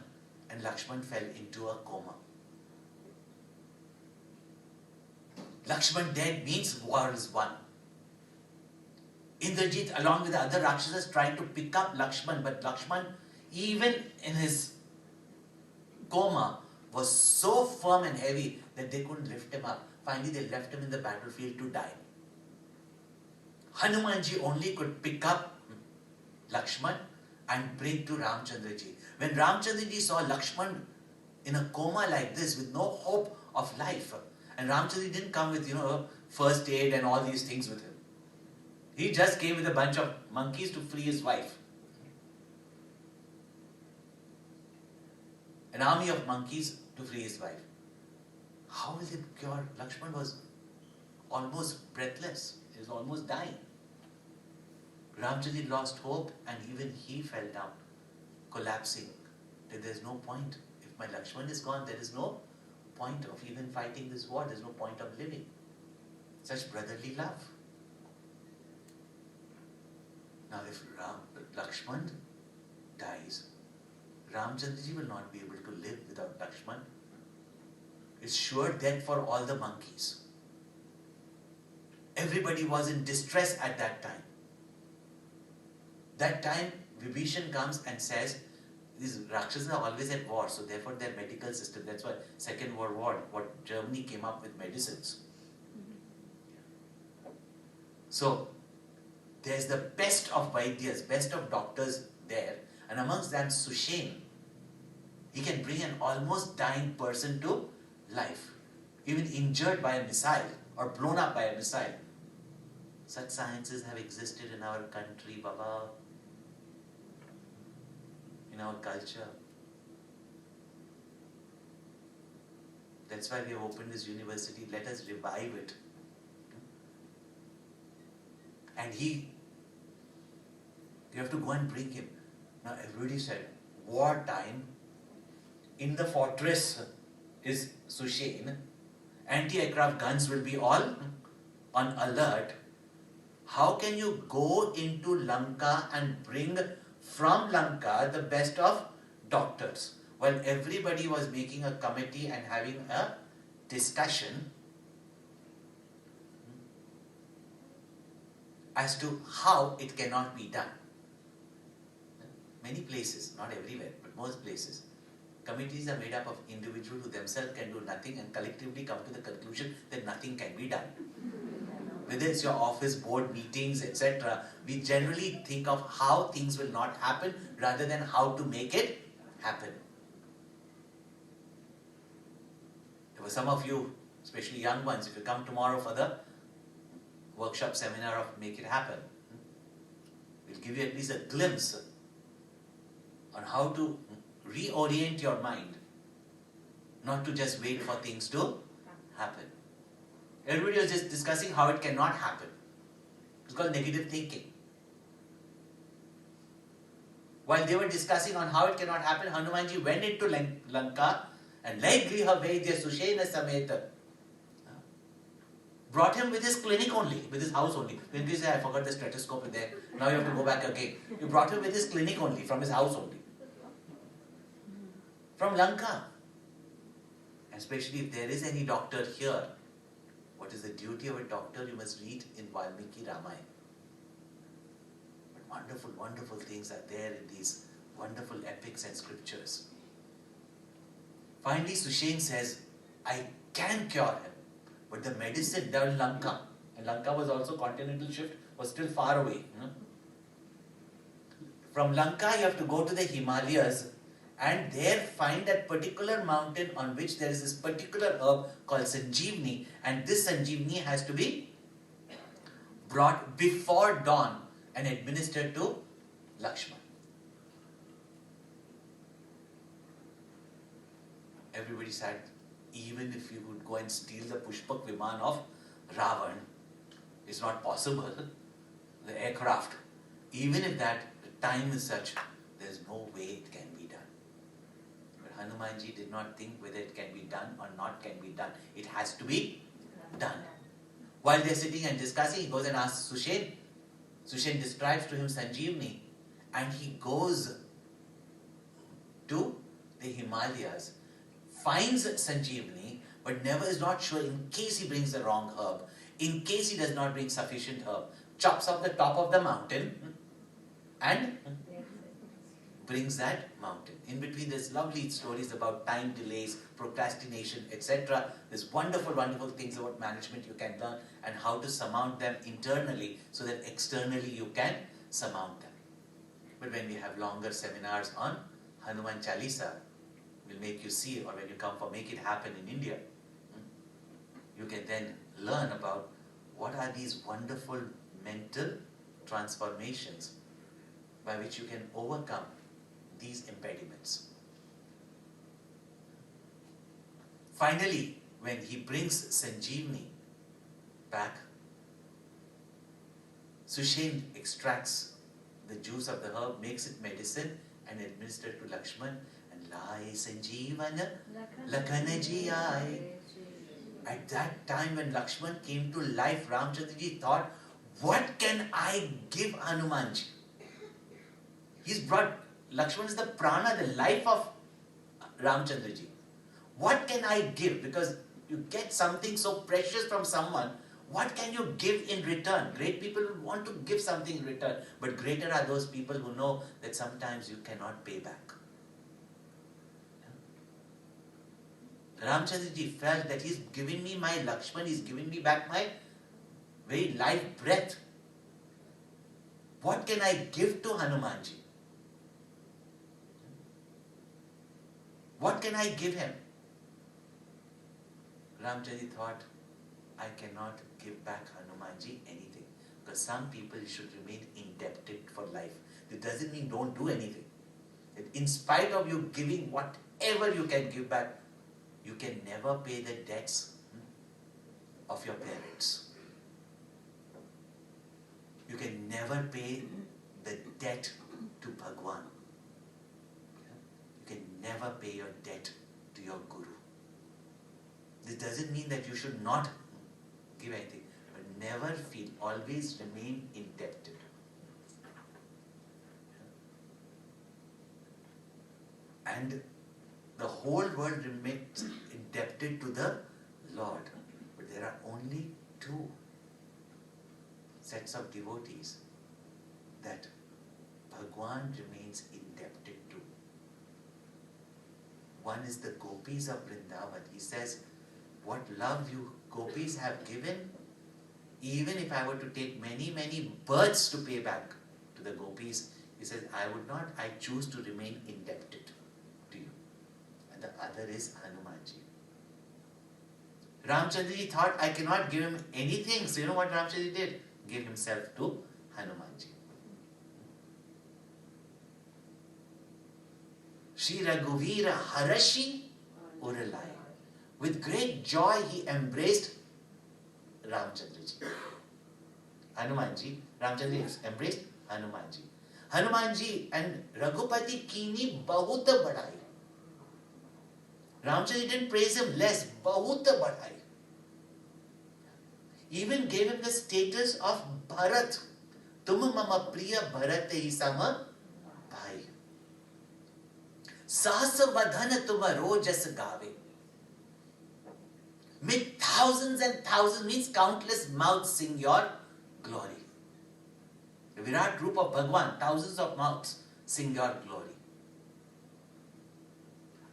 and Lakshman fell into a coma. Lakshman dead means war is won. Indrajit, along with the other Rakshasas, tried to pick up Lakshman, but Lakshman, even in his coma, was so firm and heavy that they couldn't lift him up. Finally, they left him in the battlefield to die. Hanumanji only could pick up Lakshman and bring to Ramchandraji. When Ramchandraji saw Lakshman in a coma like this with no hope of life, and Ramchandraji didn't come with, first aid and all these things with him. He just came with a bunch of monkeys to free his wife. An army of monkeys to free his wife. How will it cure? Lakshman was almost breathless. He was almost dying. Ramchandra lost hope, and even he fell down, collapsing. That there's no point. If my Lakshman is gone, there is no point of even fighting this war. There's no point of living. Such brotherly love. Now if Lakshman dies, Ramchandraji will not be able to live without Lakshman. It's sure death for all the monkeys. Everybody was in distress at that time. That time Vibhishan comes and says, these Rakshasas are always at war, so therefore their medical system, that's why Second World War, what Germany came up with medicines. So, there's the best of Vaidyas, best of doctors there, and amongst them Sushen. He can bring an almost dying person to life, even injured by a missile or blown up by a missile. Such sciences have existed in our country, Baba, in our culture. That's why we have opened this university. Let us revive it. And you have to go and bring him. Now everybody said, wartime, in the fortress is Sushen, anti-aircraft guns will be all on alert. How can you go into Lanka and bring from Lanka the best of doctors? While everybody was making a committee and having a discussion as to how it cannot be done. Many places, not everywhere, but most places, committees are made up of individuals who themselves can do nothing and collectively come to the conclusion that nothing can be done. Whether it's your office, board meetings, etc., we generally think of how things will not happen rather than how to make it happen. For some of you, especially young ones, if you come tomorrow for the workshop seminar of Make It Happen, we'll give you at least a glimpse on how to reorient your mind, not to just wait for things to happen. Everybody was just discussing how it cannot happen. It's called negative thinking. While they were discussing on how it cannot happen, Hanumanji went into Lanka and like Griha Vaidya Sushena Sameta brought him with his clinic only, with his house only. When he said, I forgot the stethoscope there, now you have to go back again. You brought him with his clinic only, from his house only. From Lanka. Especially if there is any doctor here, what is the duty of a doctor? You must read in Valmiki Ramayana. But wonderful, wonderful things are there in these wonderful epics and scriptures. Finally, Sushen says, I can cure him. But the medicine down in Lanka, and Lanka was also continental shift, was still far away. From Lanka, you have to go to the Himalayas and there find that particular mountain on which there is this particular herb called Sanjeevani, and this Sanjeevani has to be brought before dawn and administered to Lakshman. Everybody said, even if you would go and steal the Pushpak Viman of Ravan, it's not possible. The aircraft, even if that time is such, there's no way it can be done. But Hanumanji did not think whether it can be done or not can be done. It has to be done. While they're sitting and discussing, he goes and asks Sushen. Sushen describes to him Sanjeevani, and he goes to the Himalayas, finds Sanjeevani, but never is not sure in case he brings the wrong herb, in case he does not bring sufficient herb, chops off the top of the mountain and brings that mountain. In between, there's lovely stories about time delays, procrastination, etc. There's wonderful, wonderful things about management you can learn and how to surmount them internally so that externally you can surmount them. But when we have longer seminars on Hanuman Chalisa, will make you see, or when you come for Make It Happen in India, you can then learn about what are these wonderful mental transformations by which you can overcome these impediments. Finally, when he brings Sanjeevani back, Sushen extracts the juice of the herb, makes it medicine and administers to Lakshman. Lai Sanjeevana Lakhanaji Aaye. At that time when Lakshman came to life, Ramchandraji thought, what can I give Hanumanji? He's brought, Lakshman is the prana, the life of Ramchandraji. What can I give? Because you get something so precious from someone, What can you give in return? Great people want to give something in return, but greater are those people who know that sometimes you cannot pay back. Ramchandraji felt that he's giving me my Lakshman, he's giving me back my very life breath. What can I give to Hanumanji? What can I give him? Ramchandraji thought, I cannot give back Hanumanji anything. Because some people should remain indebted for life. It doesn't mean don't do anything. In spite of you giving whatever you can give back, you can never pay the debts of your parents. You can never pay the debt to Bhagwan. You can never pay your debt to your Guru. This doesn't mean that you should not give anything, but never feel, always remain indebted. And the whole world remains indebted to the Lord. But there are only two sets of devotees that Bhagwan remains indebted to. One is the gopis of Vrindavan. He says, what love you gopis have given, even if I were to take many, many births to pay back to the gopis, he says, I would not, I choose to remain indebted to you. And the other is Hanumanji. Ramchandraji thought, I cannot give him anything. So you know what Ramchandraji did? Gave himself to Hanumanji. Shri Raghuvira Harashi Uralai. With great joy he embraced Ramchandraji. Hanumanji, Ramchandraji embraced Hanumanji. Hanumanji and Raghupati Kini Bahut Badai. Ramchandraji didn't praise him less, Bahut Badai. Even gave him the status of Bharat. Tum mama priya Bharat hi sama bhai. Sahasa vadhana tuma rojas gave. Mid thousands and thousands means countless mouths sing your glory. The Virat group of Bhagwan, thousands of mouths sing your glory.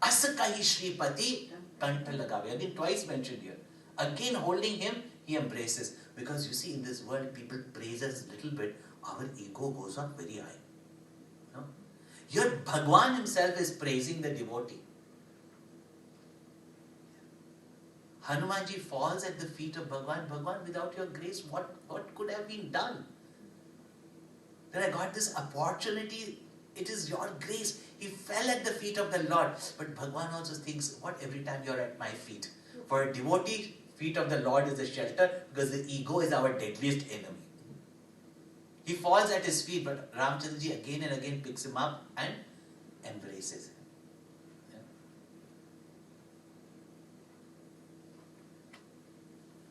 Asakahi Shripati Kantha Lagave. Again, twice mentioned here. Again, holding him, he embraces. Because you see, in this world, people praise us a little bit, our ego goes up very high. No? Here, Bhagwan himself is praising the devotee. Hanumanji falls at the feet of Bhagwan. Bhagwan, without your grace, what could have been done? Then I got this opportunity. It is your grace. He fell at the feet of the Lord. But Bhagwan also thinks, what every time you're at my feet? For a devotee, feet of the Lord is a shelter because the ego is our deadliest enemy. He falls at his feet, but Ramchandraji again and again picks him up and embraces him.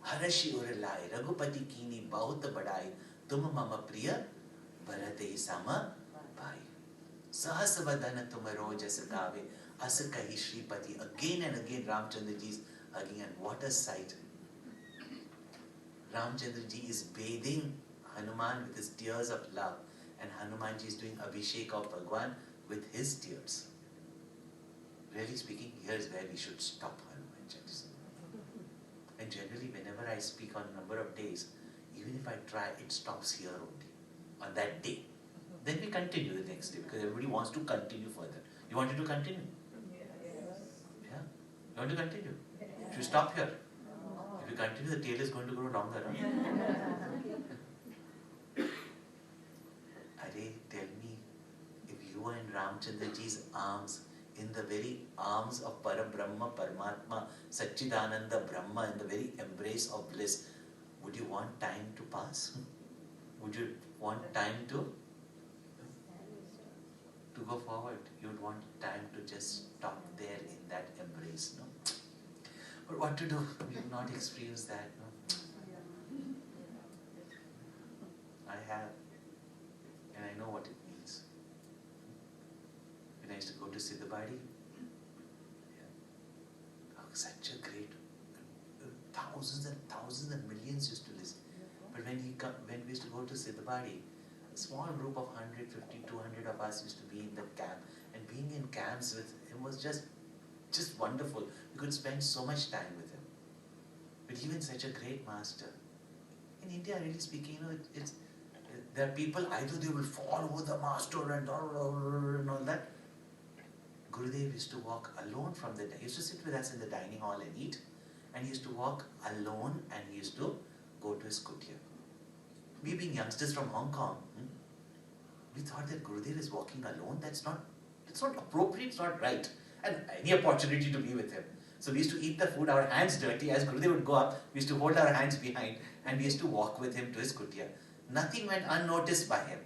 Harashi Uralai, Raghupati Kini Bahut Badai, Tum Mama Priya, Bharate Sama Bhai. Sahasavadana Tuma Rojas Gave, Asakahi Shripati. Again and again, Ramchandraji's again. What a sight. Ramchandraji is bathing Hanuman with his tears of love, and Hanumanji is doing Abhishek of Bhagwan with his tears. Really speaking, here's where we should stop Hanuman Chalisa. And generally, whenever I speak on a number of days, even if I try, it stops here only, on that day. Then we continue the next day, because everybody wants to continue further. You wanted to continue? Yeah? You want to continue? Should we stop here? If you continue, the tail is going to grow longer. Huh? Are, tell me, if you were in Ramchandraji's arms, in the very arms of Parabrahma, Paramatma, Satchidananda Brahma, in the very embrace of bliss, would you want time to pass? Would you want time to go forward? You would want time to just stop there in that embrace, no? But what to do? We have not experienced that, no? I have, and I know what it means. When I used to go to Siddhabadi, such a great, thousands and thousands and millions used to listen. when we used to go to Siddhbadi, a small group of 150, 200 of us used to be in the camp. And being in camps with him was just wonderful. We could spend so much time with him. But even such a great master. In India, really speaking, there are people, either they will fall over the master and all that. Gurudev used to walk alone from the, he used to sit with us in the dining hall and eat. And he used to walk alone and he used to go to his kutia. We being youngsters from Hong Kong, we thought that Gurudev is walking alone. It's not appropriate, it's not right. And any opportunity to be with him. So we used to eat the food, our hands dirty. As Gurudev would go up, we used to hold our hands behind and we used to walk with him to his kutia. Nothing went unnoticed by him.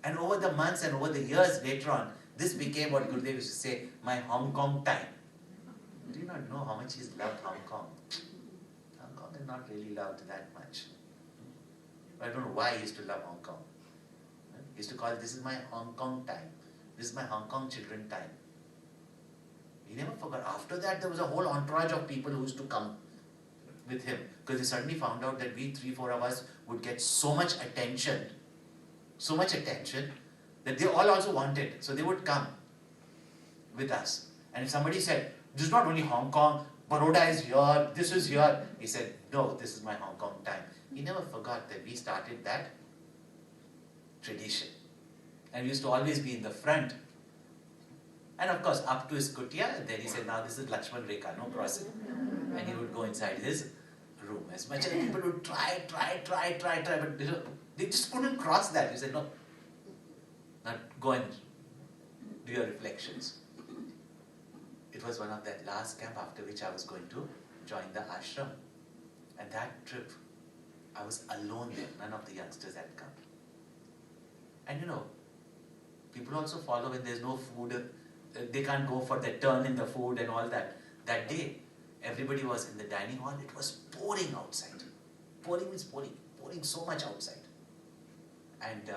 And over the months and over the years later on, this became what Gurudev used to say, my Hong Kong time. Do you not know how much he's loved Hong Kong? Hong Kong is not really loved that much. I don't know why he used to love Hong Kong. He used to call it, this is my Hong Kong time. This is my Hong Kong children time. He never forgot. After that, there was a whole entourage of people who used to come with him. Because they suddenly found out that we 3-4 of us would get so much attention, that they all also wanted. So they would come with us. And if somebody said, this is not only Hong Kong, Baroda is here, this is here. He said, no, this is my Hong Kong time. He never forgot that we started that tradition. And we used to always be in the front. And of course, up to his kutia, then he said, now this is Lakshman Rekha, no crossing. And he would go inside his room. As much as people would try, but they just couldn't cross that. He said, no, now go and do your reflections. It was one of that last camp after which I was going to join the ashram. And that trip, I was alone there. None of the youngsters had come. And people also follow when there's no food. They can't go for the turn in the food and all that. That day, everybody was in the dining hall. It was pouring outside. Pouring means pouring. Pouring so much outside. And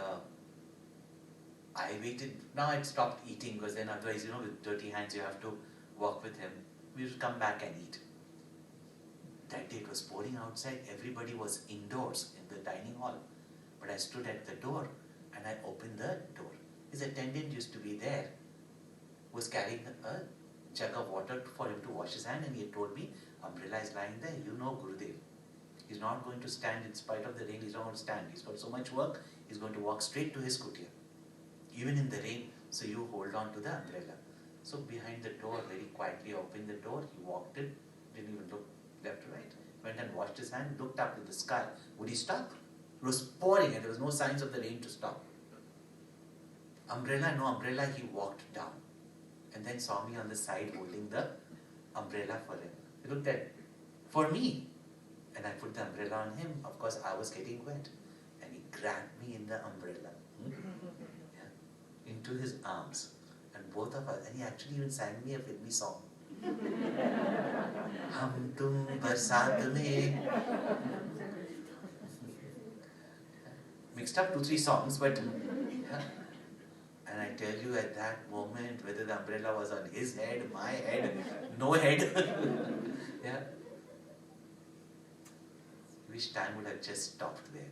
I waited. Now I'd stopped eating because then otherwise, with dirty hands you have to walk with him. We would come back and eat. That day it was pouring outside. Everybody was indoors in the dining hall. But I stood at the door and I opened the door. His attendant used to be there, was carrying a jug of water for him to wash his hand, and he had told me, umbrella is lying there, Gurudev. He's not going to stand in spite of the rain, he's not going to stand. He's got so much work, he's going to walk straight to his kutia. Even in the rain, so you hold on to the umbrella. So behind the door, very quietly opened the door, he walked in, didn't even look left or right. Went and washed his hand, looked up at the sky. Would he stop? It was pouring and there was no signs of the rain to stop. Umbrella, no umbrella, he walked down. And then saw me on the side holding the umbrella for him. He looked at, for me. And I put the umbrella on him. Of course, I was getting wet. And he grabbed me in the umbrella. Yeah, into his arms. And both of us, and he actually even sang me a filmy song. Hum tum barsat mein. Mixed up 2-3 songs, but yeah. And I tell you at that moment, whether the umbrella was on his head, my head, no head. Yeah. Wish time would have just stopped there,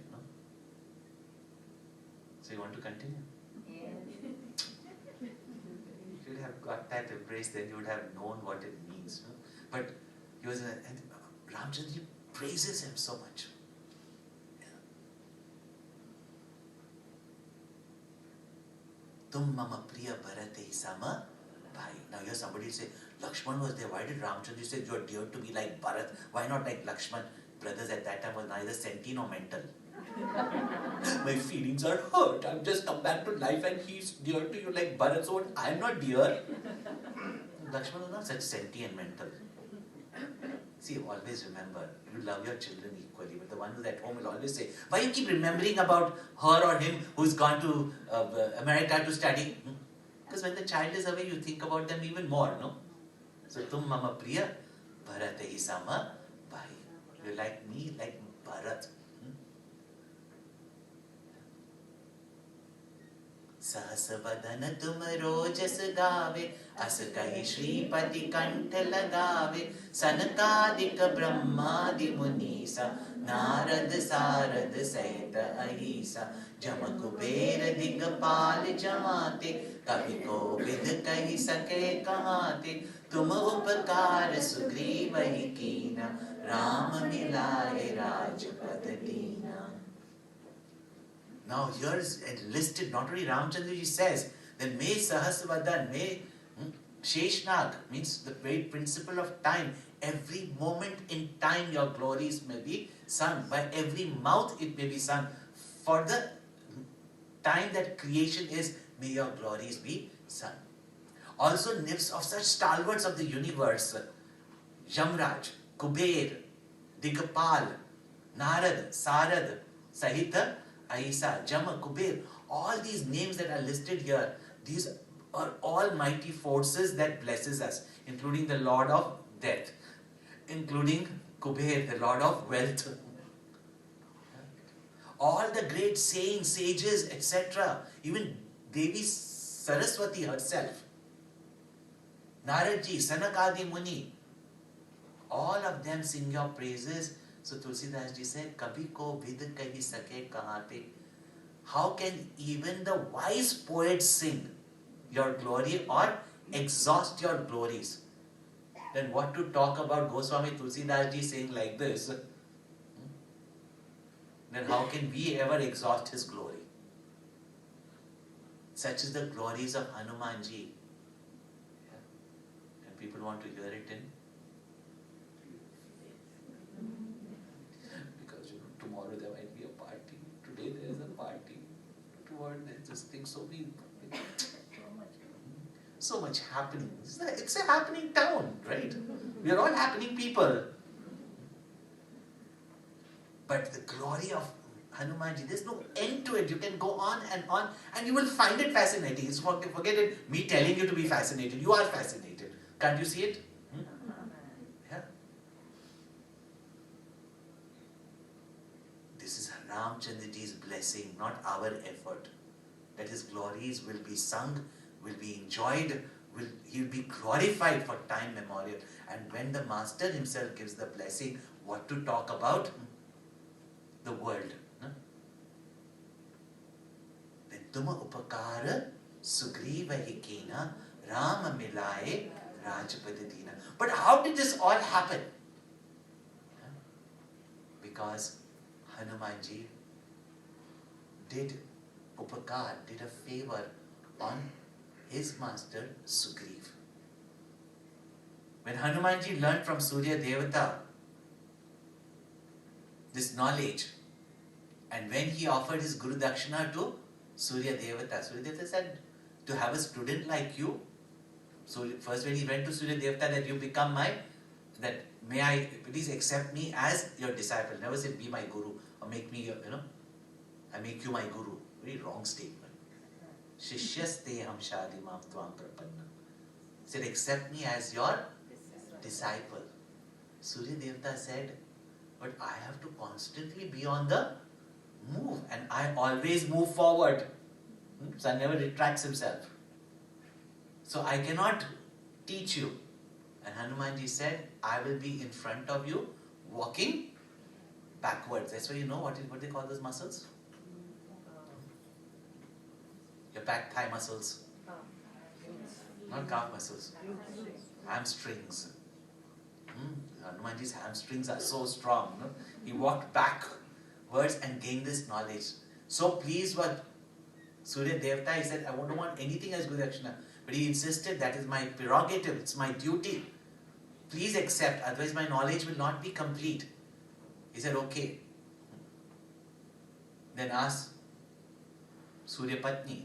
So you want to continue? Yeah. If you would have got that embrace, then you would have known what it means. But he was, and Ramchandra praises him so much. Tum mama priya bharate sama bhai. Now here somebody will say, Lakshman was there. Why did Ramchandra say you are dear to me like Bharat? Why not like Lakshman? Brothers at that time were neither sentient nor mental. My feelings are hurt. I've just come back to life and he's dear to you like Bharat. So what? I'm not dear. Lakshman was not such sentient mental. See, always remember, you love your children equally, but the one who's at home will always say, why you keep remembering about her or him who's gone to America to study? Because when the child is away, you think about them even more, no? So, tum mama priya, bharate hi sama bhai. You're like me, like Bharat. सहस बदन तुम Rojas गावे अस कहि श्रीपति कंठ लगावे सनकादिक ब्रह्मादि मुनीसा नारद सारद सहित अहिसा जम कुबेर दिगपाल जमाते कवि को विद कही सके कहाते तुम उपकार सुग्रीव ही कीना राम मिलाए राजपद दीना. Now here is listed, not only Ramchandra ji says, then may Sahasravadan, may Sheshnag, means the very principle of time, every moment in time your glories may be sung, by every mouth it may be sung. For the time that creation is, may your glories be sung. Also nymphs of such stalwarts of the universe, Yamraj, Kuber, Digapal, Narad, Sarad, Sahita, Aisa, Jama, Kuber, all these names that are listed here, these are all mighty forces that blesses us, including the Lord of Death, including Kuber, the Lord of Wealth. All the great saints, sages, etc., even Devi Saraswati herself, Naradji, Sanakadi Muni, all of them sing your praises. So Tulsidas ji said, Kabhi ko vid kahi sake kahate. How can even the wise poets sing your glory or exhaust your glories? Then what to talk about Goswami Tulsidas ji saying like this? Then how can we ever exhaust his glory? Such is the glories of Hanuman ji. And people want to hear it in? Because tomorrow there might be a party. Today there is a party. Tomorrow there's this thing. So much happening. It's a happening town, right? We are all happening people. But the glory of Hanumanji, there's no end to it. You can go on, and you will find it fascinating. It's forget it, me telling you to be fascinated. You are fascinated. Can't you see it? Yeah. This is Ramchandraji's blessing, not our effort. That his glories will be sung, will be enjoyed, he will be glorified for time memorial. And when the Master himself gives the blessing, what to talk about? The world. Then tuma upakara sugriva hikena rama milaye rajpadadina. But how did this all happen? Because Hanumanji did upakar, did a favor on his master Sugriv. When Hanumanji learned from Surya Devata this knowledge, and when he offered his Guru Dakshina to Surya Devata said, to have a student like you, so first when he went to Surya Devata, that you become that may I, please accept me as your disciple. Never said be my Guru or make me, I make you my Guru. Very wrong statement. Shishyaste ham shadimam tvam prapanna. Said accept me as your disciple. Surya Devata said, but I have to constantly be on the move, and I always move forward. Sun never retracts himself. So I cannot teach you. And Hanumanji said, I will be in front of you, walking backwards. That's why you know what they call those muscles? Your back thigh muscles. Not calf muscles. Hamstrings. Hanumanji's hamstrings are so strong. No? He walked backwards and gained this knowledge. So pleased with Surya Devata, he said, I don't want anything as Guru Dakshina. But he insisted, that is my prerogative, it's my duty. Please accept, otherwise my knowledge will not be complete. He said, okay. Then asked Surya Patni,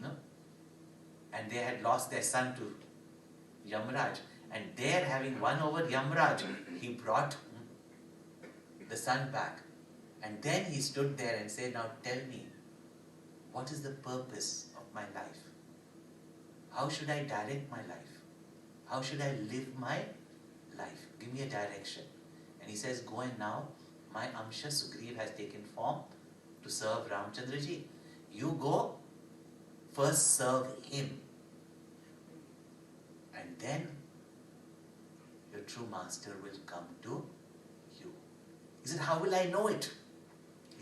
and they had lost their son to Yamraj. And there, having won over Yamraj, he brought the son back. And then he stood there and said, now tell me, what is the purpose of my life? How should I direct my life? How should I live my life? Give me a direction. And he says, go and now, my Amsha Sugriv has taken form to serve Ramchandraji. You go, first serve him. And then your true master will come to you. He said, how will I know it?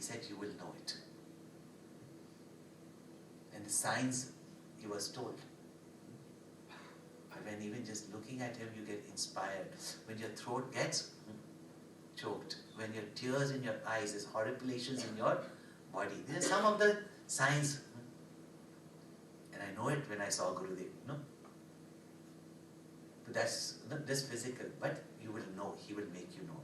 He said, you will know it. And the signs he was told. When even just looking at him, you get inspired. When your throat gets choked, when your tears in your eyes, there's horripilations in your body. These are some of the signs. And I know it when I saw Gurudev, no? But that's not just physical, but you will know, he will make you know.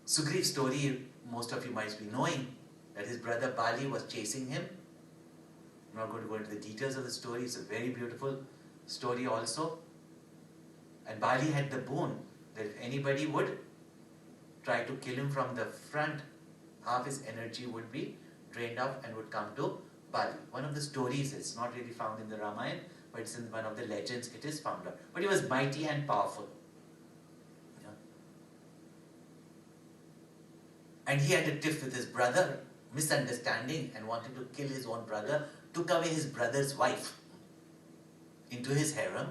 Sugriv's story, most of you might be knowing, that his brother Bali was chasing him. I'm not going to go into the details of the story. It's a very beautiful story also. And Bali had the boon that if anybody would try to kill him from the front, half his energy would be drained off and would come to Bali. One of the stories, it's not really found in the Ramayana, but it's in one of the legends, it is found out. But he was mighty and powerful. Yeah. And he had a tiff with his brother, misunderstanding, and wanted to kill his own brother, took away his brother's wife into his harem,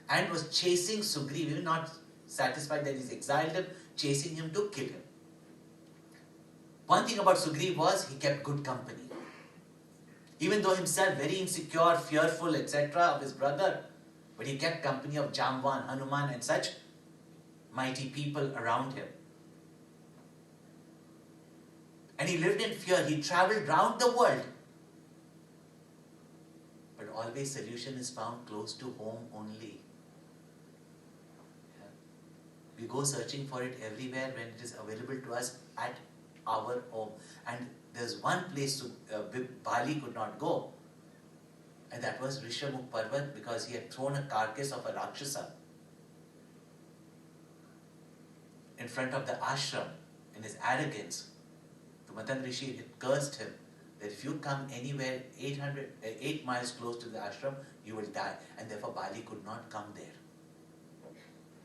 and was chasing Sugriv, even not satisfied that he's exiled him, chasing him to kill him. One thing about Sugriv was he kept good company. Even though himself very insecure, fearful, etc. of his brother, but he kept company of Jamban, Hanuman and such mighty people around him. And he lived in fear. He traveled round the world. But always solution is found close to home only. Yeah. We go searching for it everywhere when it is available to us at our home. And there's one place Bali could not go. And that was Rishamukh Parvat, because he had thrown a carcass of a Rakshasa in front of the ashram in his arrogance. The Matan Rishi had cursed him that if you come anywhere 8 miles close to the ashram, you will die. And therefore Bali could not come there.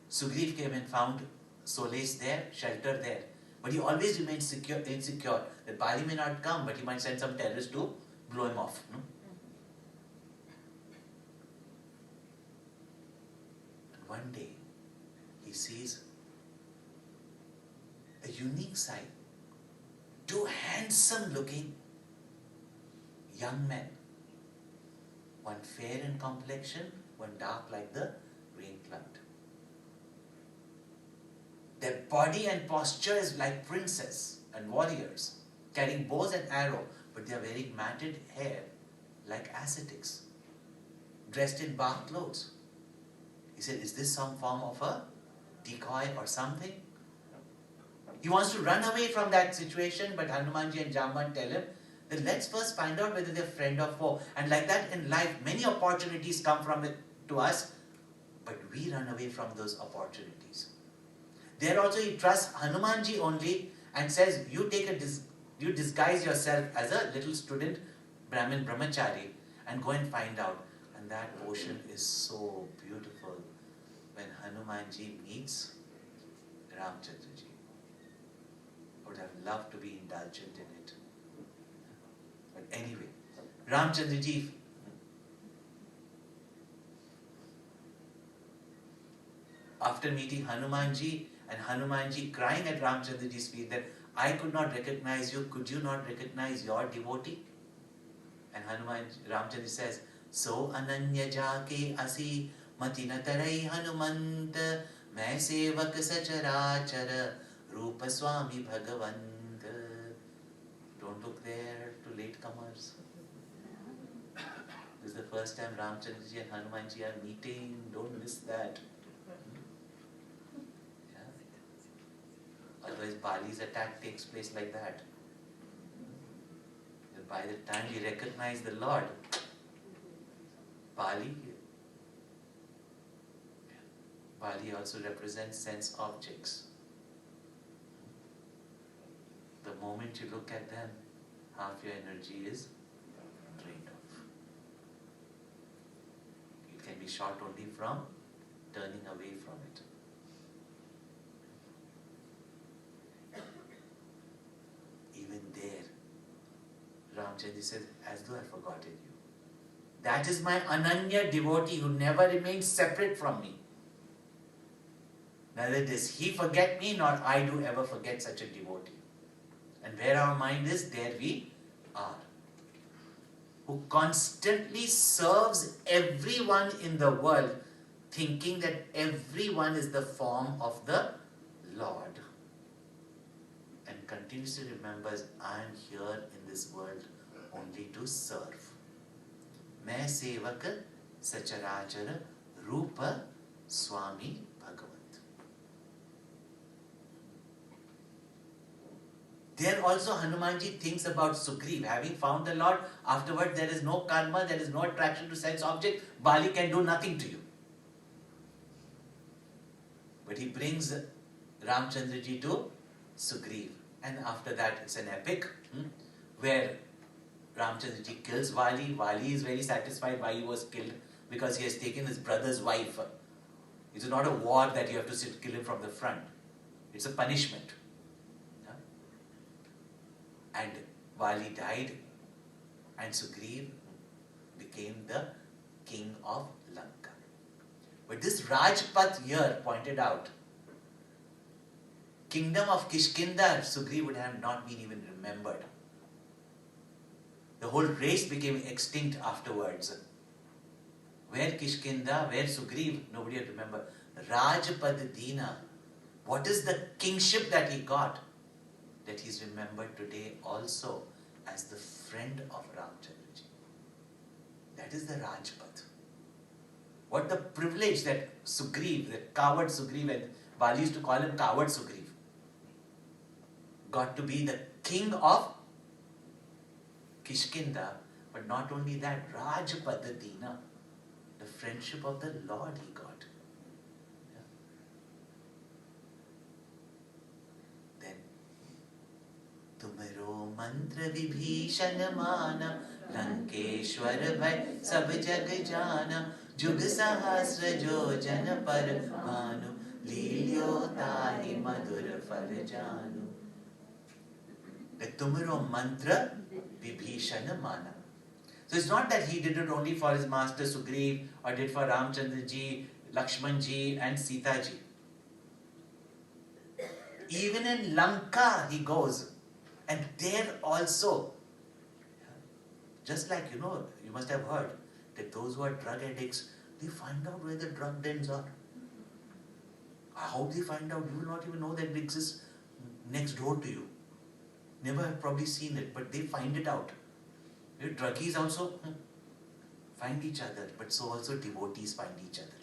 Sugriv came and found solace there, shelter there. But he always remained insecure that Bali may not come, but he might send some terrorists to blow him off. No? And one day, he sees a unique sight. 2 handsome-looking young men. One fair in complexion, one dark like the rain cloud. Their body and posture is like princes and warriors, carrying bows and arrow, but they are wearing matted hair like ascetics, dressed in bark clothes. He said, is this some form of a decoy or something? He wants to run away from that situation, but Hanumanji and Jamban tell him that let's first find out whether they're friend or foe. And like that in life, many opportunities come from it to us, but we run away from those opportunities. There also he trusts Hanumanji only and says, you disguise yourself as a little student, Brahmin Brahmachari, and go and find out. And that portion is so beautiful when Hanumanji meets Ramchandraji. I would have loved to be indulgent in it. But anyway, Ramchandraji, after meeting Hanumanji, and Hanumanji crying at Ramchandraji's feet that I could not recognize you, could you not recognize your devotee? And Ramchandra says, So ananya jaake asi matina tarai Hanumant main sevak sachara Rupa Swami Bhagavant. Don't look there to latecomers. This is the first time Ramchandraji and Hanumanji are meeting. Don't miss that. Otherwise, Bali's attack takes place like that. And by the time we recognize the Lord, Bali also represents sense objects. The moment you look at them, half your energy is drained off. It can be shot only from turning away from it. Even there, Ramchandra says, as though I've forgotten you. That is my Ananya devotee who never remains separate from me. Neither does he forget me, nor I do ever forget such a devotee. And where our mind is, there we are. Who constantly serves everyone in the world, thinking that everyone is the form of the Lord. And continuously remembers, I am here in this world only to serve. मैं सेवक सचराचर रूप स्वामी भगवत. There also Hanumanji thinks about Sugriv. Having found the Lord, afterward there is no karma, there is no attraction to sense object. Bali can do nothing to you. But he brings Ramchandraji to Sugriv. And after that it's an epic where Ramchandraji kills Vali. Vali is very satisfied why he was killed, because he has taken his brother's wife. It is not a war that you have to kill him from the front. It's a punishment. And Vali died, and Sugriv became the king of Lanka. But this Rajpath here pointed out, kingdom of Kishkinda, Sugriv would have not been even remembered. The whole race became extinct afterwards. Where Kishkinda, where Sugriv, nobody would remember. Rajpad Dina, what is the kingship that he got? That he's remembered today also as the friend of Ramchandraji. That is the Rajpath. What the privilege that Sugriv, that coward Sugriv, and Bali used to call him coward Sugriv, got to be the king of Kishkinda, but not only that, Rajpadadina, the friendship of the Lord he got. Then, Tumero mantra vibhishan mana, Lankeshwar bhai sab jag jana, Jug sahasra jo jan par manu, Lilyo tahi madur far janu. The Tumero mantra vibhishan mana. So it's not that he did it only for his master Sugriv, or did for Ramchandraji, Lakshmanji and Sitaji. Even in Lanka he goes, and there also, just like you must have heard that those who are drug addicts, they find out where the drug dens are. How they find out? You will not even know that it exists next door to you. Never have probably seen it, but they find it out. Druggies also find each other, but so also devotees find each other.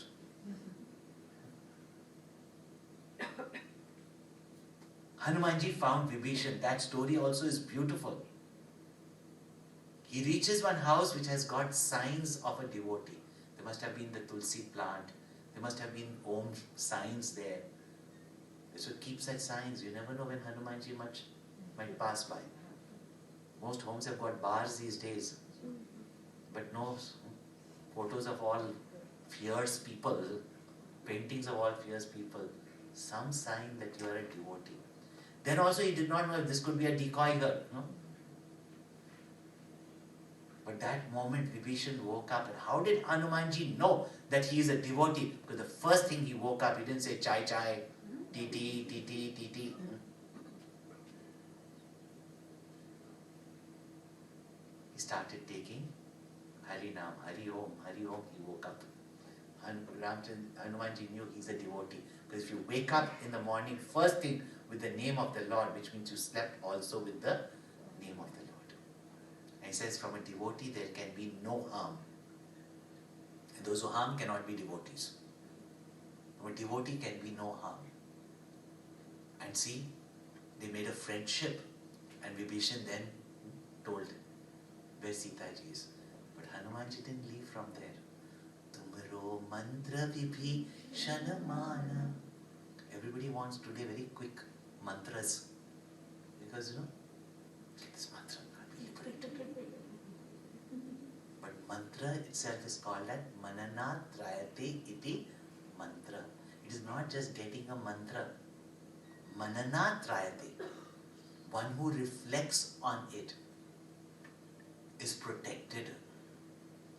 Hanumanji found Vibhishan. That story also is beautiful. He reaches one house which has got signs of a devotee. There must have been the Tulsi plant. There must have been Om signs there. So keep such signs. You never know when Hanumanji might pass by. Most homes have got bars these days, but no photos of all fierce people, paintings of all fierce people, some sign that you are a devotee. Then also he did not know if this could be a decoy girl, no? But that moment Vibhishan woke up, and how did Hanumanji know that he is a devotee? Because the first thing he woke up, he didn't say chai chai, tea tea, tea tea, tea tea. He started taking Harinam, Hari Om, he woke up. Hanumanji knew he's a devotee. Because if you wake up in the morning, first thing with the name of the Lord, which means you slept also with the name of the Lord. And he says from a devotee there can be no harm. And those who harm cannot be devotees. From a devotee can be no harm. And see, they made a friendship, and Vibhishan then told where Sitaji is. But Hanumanji didn't leave from there. Tumaro mantra vibhishan mana. Everybody wants today very quick mantras. Because this mantra can't be liberated. But mantra itself is called as manana trayate iti mantra. It is not just getting a mantra. Manana trayate. One who reflects on it is protected.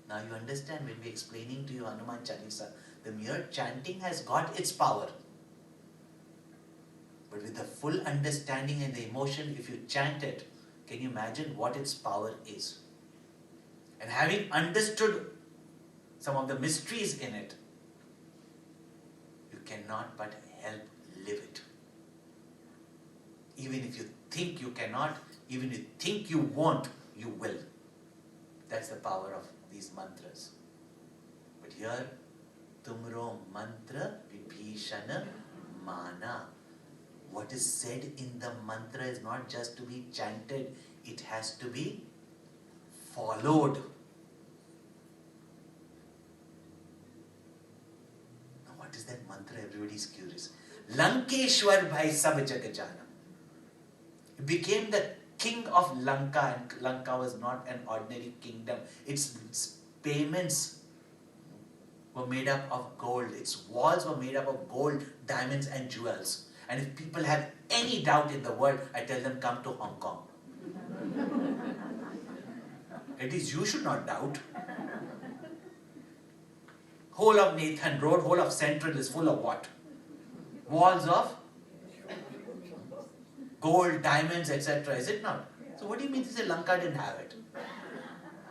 Now you understand when we're explaining to you Hanuman Chalisa, the mere chanting has got its power. But with the full understanding and the emotion, if you chant it, can you imagine what its power is? And having understood some of the mysteries in it, you cannot but help live it. Even if you think you cannot, even if you think you won't, you will. That's the power of these mantras. But here, Tumro mantra vibhishana mana. What is said in the mantra is not just to be chanted, it has to be followed. Now what is that mantra? Everybody is curious. Lankeshwar bhai sab jag jana. He became the king of Lanka, and Lanka was not an ordinary kingdom. Its payments were made up of gold. Its walls were made up of gold, diamonds and jewels. And if people have any doubt in the world, I tell them, come to Hong Kong. At least you should not doubt. Whole of Nathan Road, whole of Central is full of what? Walls of gold, diamonds, etc. Is it not? So what do you mean to say Lanka didn't have it?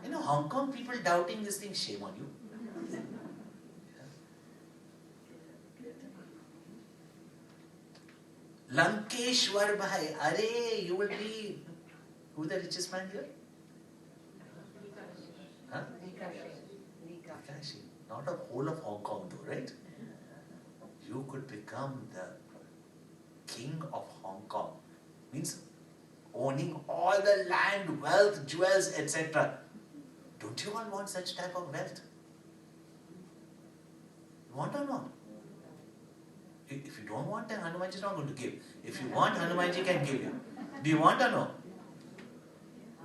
You know, Hong Kong people doubting this thing, shame on you. Lankeshwar bhai, arey, you will be, who the richest man here? Huh? Vikashi. Not a whole of Hong Kong though, right? You could become the king of Hong Kong. Means owning all the land, wealth, jewels, etc. Don't you all want such type of wealth? You want or not? If you don't want, then Hanumanji is not going to give. If you want, Hanumanji can give you. Do you want or no?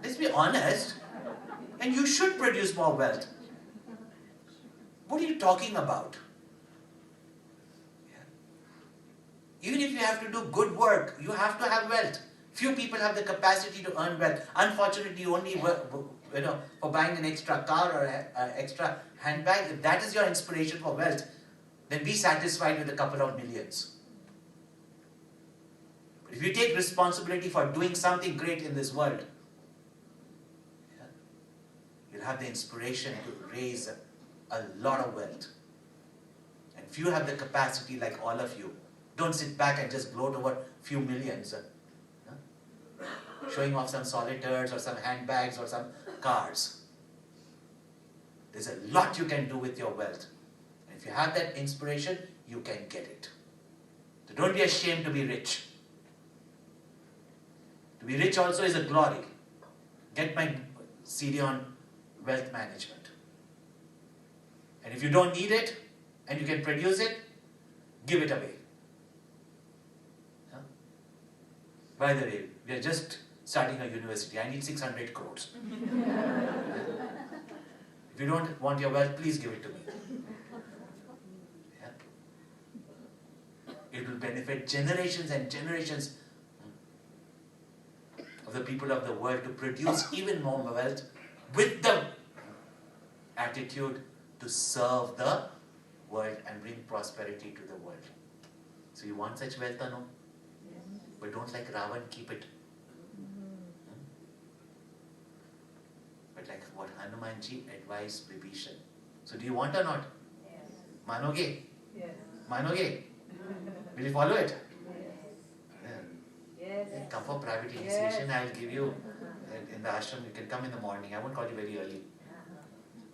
Let's be honest. And you should produce more wealth. What are you talking about? Yeah. Even if you have to do good work, you have to have wealth. Few people have the capacity to earn wealth. Unfortunately, you only work, for buying an extra car or an extra handbag. If that is your inspiration for wealth, then be satisfied with a couple of millions. But if you take responsibility for doing something great in this world, you'll have the inspiration to raise a lot of wealth. And if you have the capacity like all of you, don't sit back and just gloat over few millions. Showing off some solitaires or some handbags or some cars. There's a lot you can do with your wealth. If you have that inspiration, you can get it. So don't be ashamed to be rich. To be rich also is a glory. Get my CD on wealth management. And if you don't need it, and you can produce it, give it away. Huh? By the way, we are just starting a university. I need 600 crores. If you don't want your wealth, please give it to me. It will benefit generations and generations of the people of the world to produce even more wealth with the attitude to serve the world and bring prosperity to the world. So you want such wealth or no? Yes. But don't like Ravan, keep it. But like what Hanumanji advised Vibhishan. So do you want or not? Yes. Manoge? Yes. Manoge? Will you follow it? Yes. Yes. Come for private initiation. Yes. I'll give you in the ashram. You can come in the morning. I won't call you very early.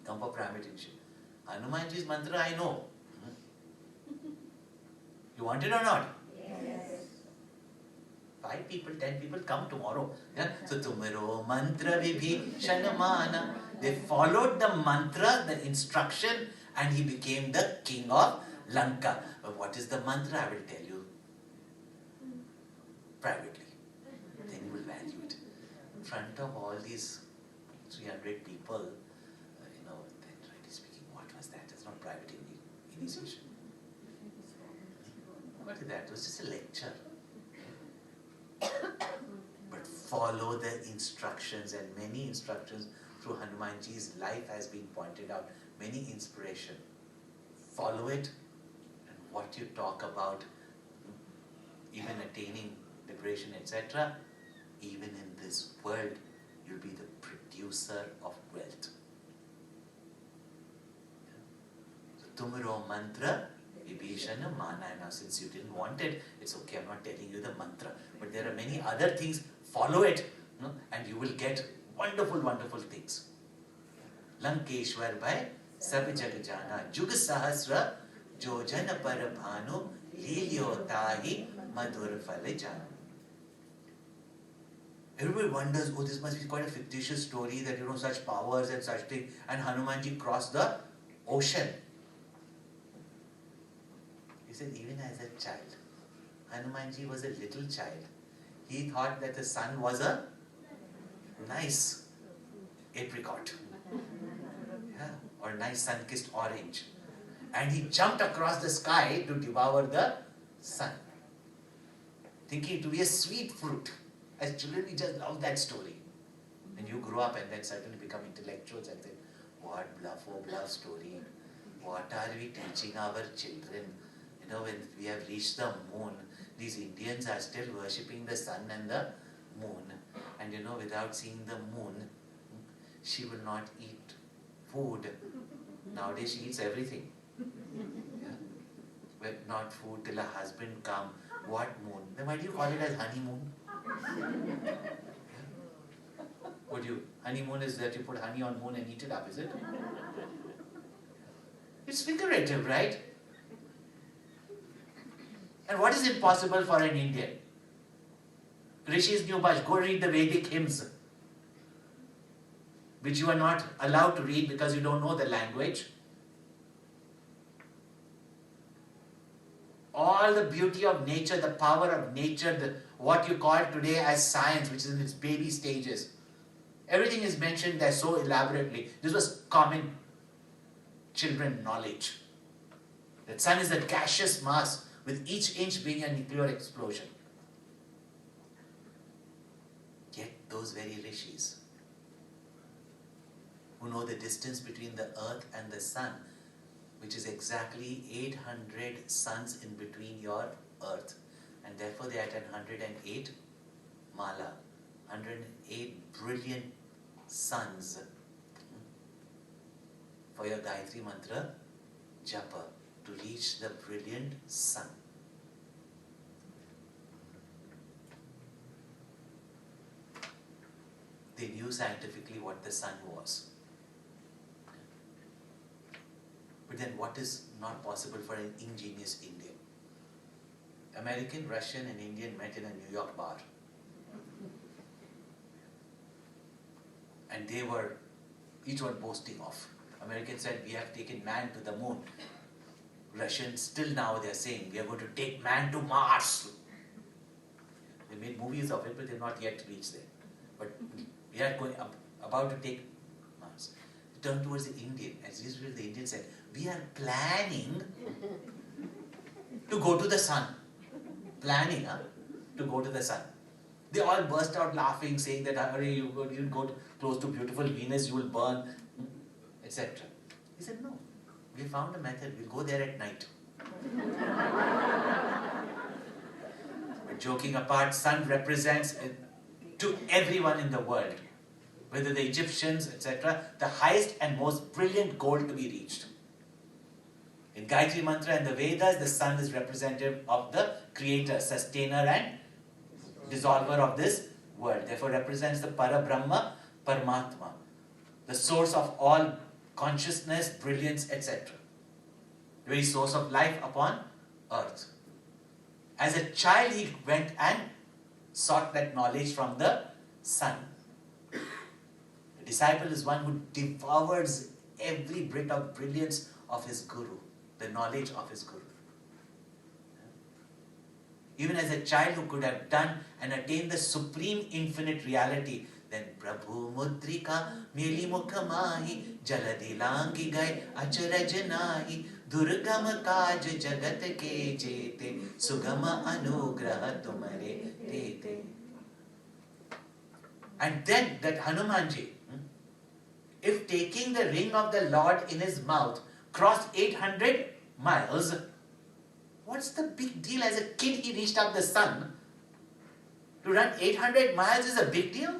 Come for private initiation. Hanumanji's mantra I know. You want it or not? Yes. 5 people, 10 people come tomorrow. Yeah? So tumero mantra vibhishana mana. They followed the mantra, the instruction, and he became the king of Lanka. But what is the mantra? I will tell you privately. Then you will value it. In front of all these 300 people, then rightly speaking, what was that? It's not private initiation. What is that? It was just a lecture. But follow the instructions, and many instructions through Hanumanji's life has been pointed out. Many inspiration. Follow it. What you talk about even attaining liberation, etc., even in this world, you'll be the producer of wealth. So, tumaro mantra vibhishana manaya. Now, since you didn't want it, it's okay, I'm not telling you the mantra. But there are many other things, follow it, and you will get wonderful, wonderful things. Lankeshwar bhai, sab jag jana, jug sahasra, jojana par bhanu, lilyo tahi, madhur phale jana. Everybody wonders, oh, this must be quite a fictitious story that, such powers and such things. And Hanumanji crossed the ocean. He said, even as a child, Hanumanji was a little child. He thought that the sun was a nice apricot. Yeah, or nice sun-kissed orange. And he jumped across the sky to devour the sun, thinking it to be a sweet fruit. As children, we just love that story. And you grow up and then suddenly become intellectuals and say, what bluff, oh bluff story. What are we teaching our children? When we have reached the moon, these Indians are still worshipping the sun and the moon. And without seeing the moon, she will not eat food. Nowadays she eats everything. Yeah? But not food till her husband come. What moon? Then why do you call it as honeymoon? Yeah? Honeymoon is that you put honey on moon and eat it up, is it? It's figurative, right? And what is impossible for an Indian? Rishis knew much. Go read the Vedic hymns, which you are not allowed to read because you don't know the language. All the beauty of nature, the power of nature, what you call today as science, which is in its baby stages. Everything is mentioned there so elaborately. This was common children knowledge. The sun is a gaseous mass with each inch being a nuclear explosion. Yet those very rishis who know the distance between the earth and the sun, which is exactly 800 suns in between your earth, and therefore they are at 108 mala, 108 brilliant suns for your Gayatri mantra japa to reach the brilliant sun. They knew scientifically what the sun was. But then what is not possible for an ingenious Indian? American, Russian and Indian met in a New York bar. And they were each one boasting of. American said, we have taken man to the moon. Russians, still now they are saying, we are going to take man to Mars. They made movies of it, but they have not yet reached there. But we are about to take Mars. Turn towards the Indian. As usual, the Indian said, we are planning to go to the sun. Planning to go to the sun. They all burst out laughing, saying that, hurry, you go close to beautiful Venus, you will burn, etc. He said, no, we found a method, we'll go there at night. But joking apart, sun represents to everyone in the world, whether the Egyptians, etc., the highest and most brilliant goal to be reached. In Gayatri Mantra and the Vedas, the sun is representative of the creator, sustainer and dissolver of this world. Therefore represents the Parabrahma, Paramatma, the source of all consciousness, brilliance, etc. The very source of life upon earth. As a child, he went and sought that knowledge from the sun. The disciple is one who devours every bit of brilliance of his guru, the knowledge of his guru. Even as a child who could have done and attained the supreme infinite reality, then Prabhu Mudrika Meli Mukhamahi Jaladilangi Gai Acharajanahi Durgama Kaj Jagat Ke Jete Sugama Anugraha Tumare Tete. And then that Hanumanji, if taking the ring of the Lord in his mouth crossed 800 miles, What's the big deal? As a kid, he reached up the sun. To run 800 miles is a big deal?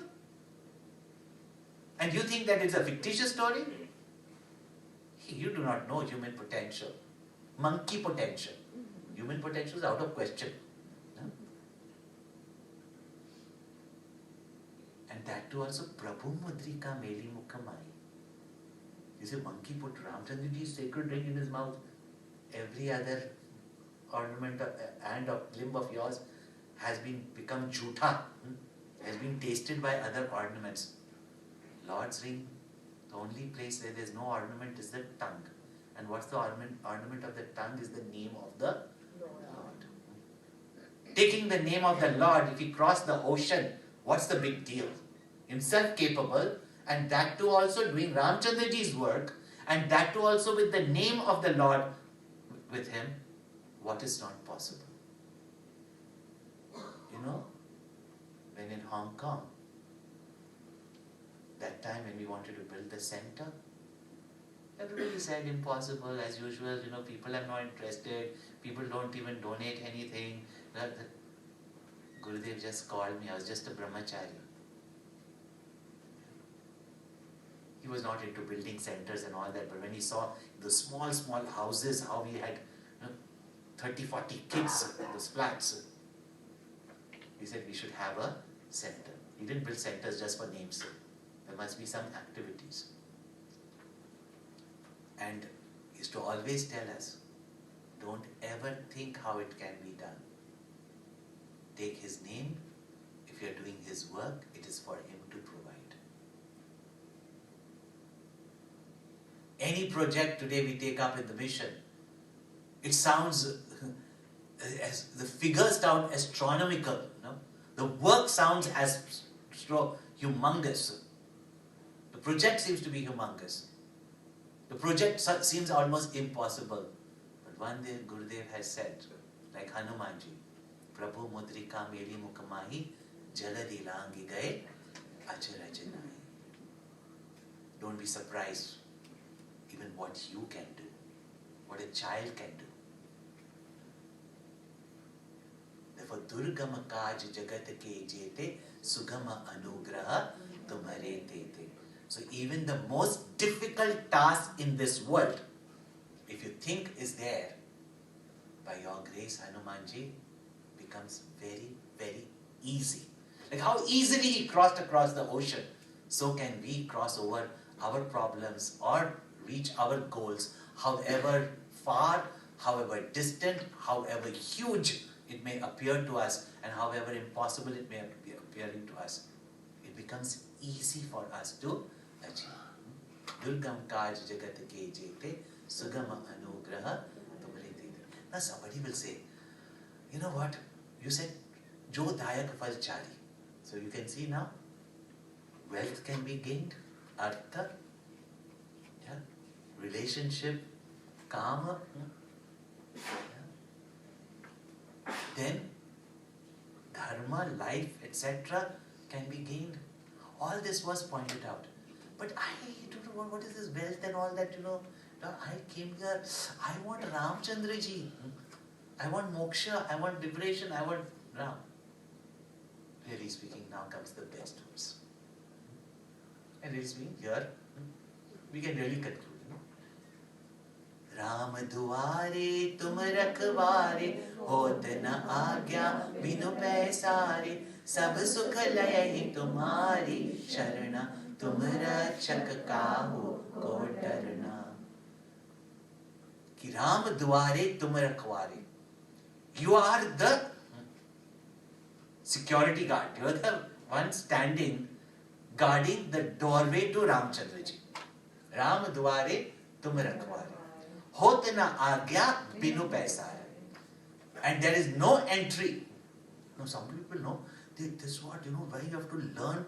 And you think that it's a fictitious story? You do not know human potential. Monkey potential. Human potential is out of question. No? And that too also, Prabhu Mudrika Meli Mukhamai. You see, monkey put Ramchandraji's sacred ring in his mouth. Every other ornament and of limb of yours has become jhutha, has been tasted by other ornaments. Lord's ring, the only place where there is no ornament is the tongue. And what's the ornament of the tongue is the name of the Lord. Taking the name of the Lord, if he crossed the ocean, what's the big deal? Himself capable, and that too also doing Ramchandraji's work, and that too also with the name of the Lord with him. What is not possible? You know, when in Hong Kong, that time when we wanted to build the center, everybody said impossible, as usual, you know, people are not interested, people don't even donate anything. Gurudev just called me, I was just a brahmachari. He was not into building centers and all that, but when he saw the small houses, how we had 30, 40 kids in those flats, he said we should have a center. He didn't build centers just for name's sake. There must be some activities. And he used to always tell us, don't ever think how it can be done. Take his name. If you're doing his work, it is for him to provide. Any project today we take up in the mission, it sounds, as the figures sound astronomical. No? The work sounds as humongous. The project seems to be humongous. The project seems almost impossible. But one day Gurudev has said, like Hanumanji, Prabhu Mudrika Meli Mukamahi Jaladilangi Gaye Acharajanahi. Don't be surprised even what you can do, what a child can do. Therefore, Durgama Kaj Jagat Ke Jete Sugama Anugraha Tumhare Tete. So even the most difficult task in this world, if you think is there, by your grace, Hanumanji, becomes very, very easy. Like how easily he crossed across the ocean, so can we cross over our problems or reach our goals, however far, however distant, however huge it may appear to us, and however impossible it may be appearing to us. It becomes easy for us to achieve. Durgam kaj jagat ke jete sugama anugraha tumhare tete. Now somebody will say, you know what? You said jo dayak fal chari. So you can see now, wealth can be gained, artha, yeah, relationship, kama, yeah. Then dharma, life, etc. can be gained. All this was pointed out. But I don't know what is this wealth and all that, you know. Now I came here, I want Ramchandraji. I want moksha, I want liberation, I want Ram. Really speaking, now comes the best words. And really speaking, here, we can really conclude. Ram दुआरे तुम रखवारे होत न आज्ञा बिनु पैसारे सब सुख लय ही तुम्हारी शरणा तुम रक्षक काहू को डरना. कि राम दुआरे तुम रखवारे. You are the security guard. You are the one standing, guarding the doorway to Ramchandraji. Ram duare tum rakhware. Hot na agya binu paisare. And there is no entry. Now some people know, this what, you know, why you have to learn,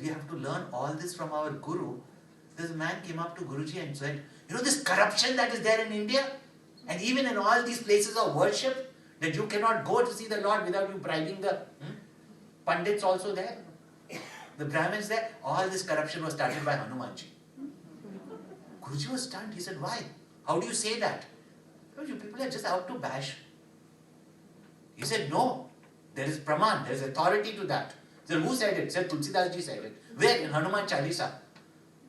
we have to learn all this from our Guru. This man came up to Guruji and said, you know this corruption that is there in India, and even in all these places of worship, that you cannot go to see the Lord without you bribing the Pandits also there, the Brahmins there. All this corruption was started by Hanumanji. Guruji was stunned. He said, why? How do you say that? Because you people are just out to bash. He said, no, there is praman, there is authority to that. He said, who said it? He said, Tulsidas ji said it. Where? In Hanuman Chalisa.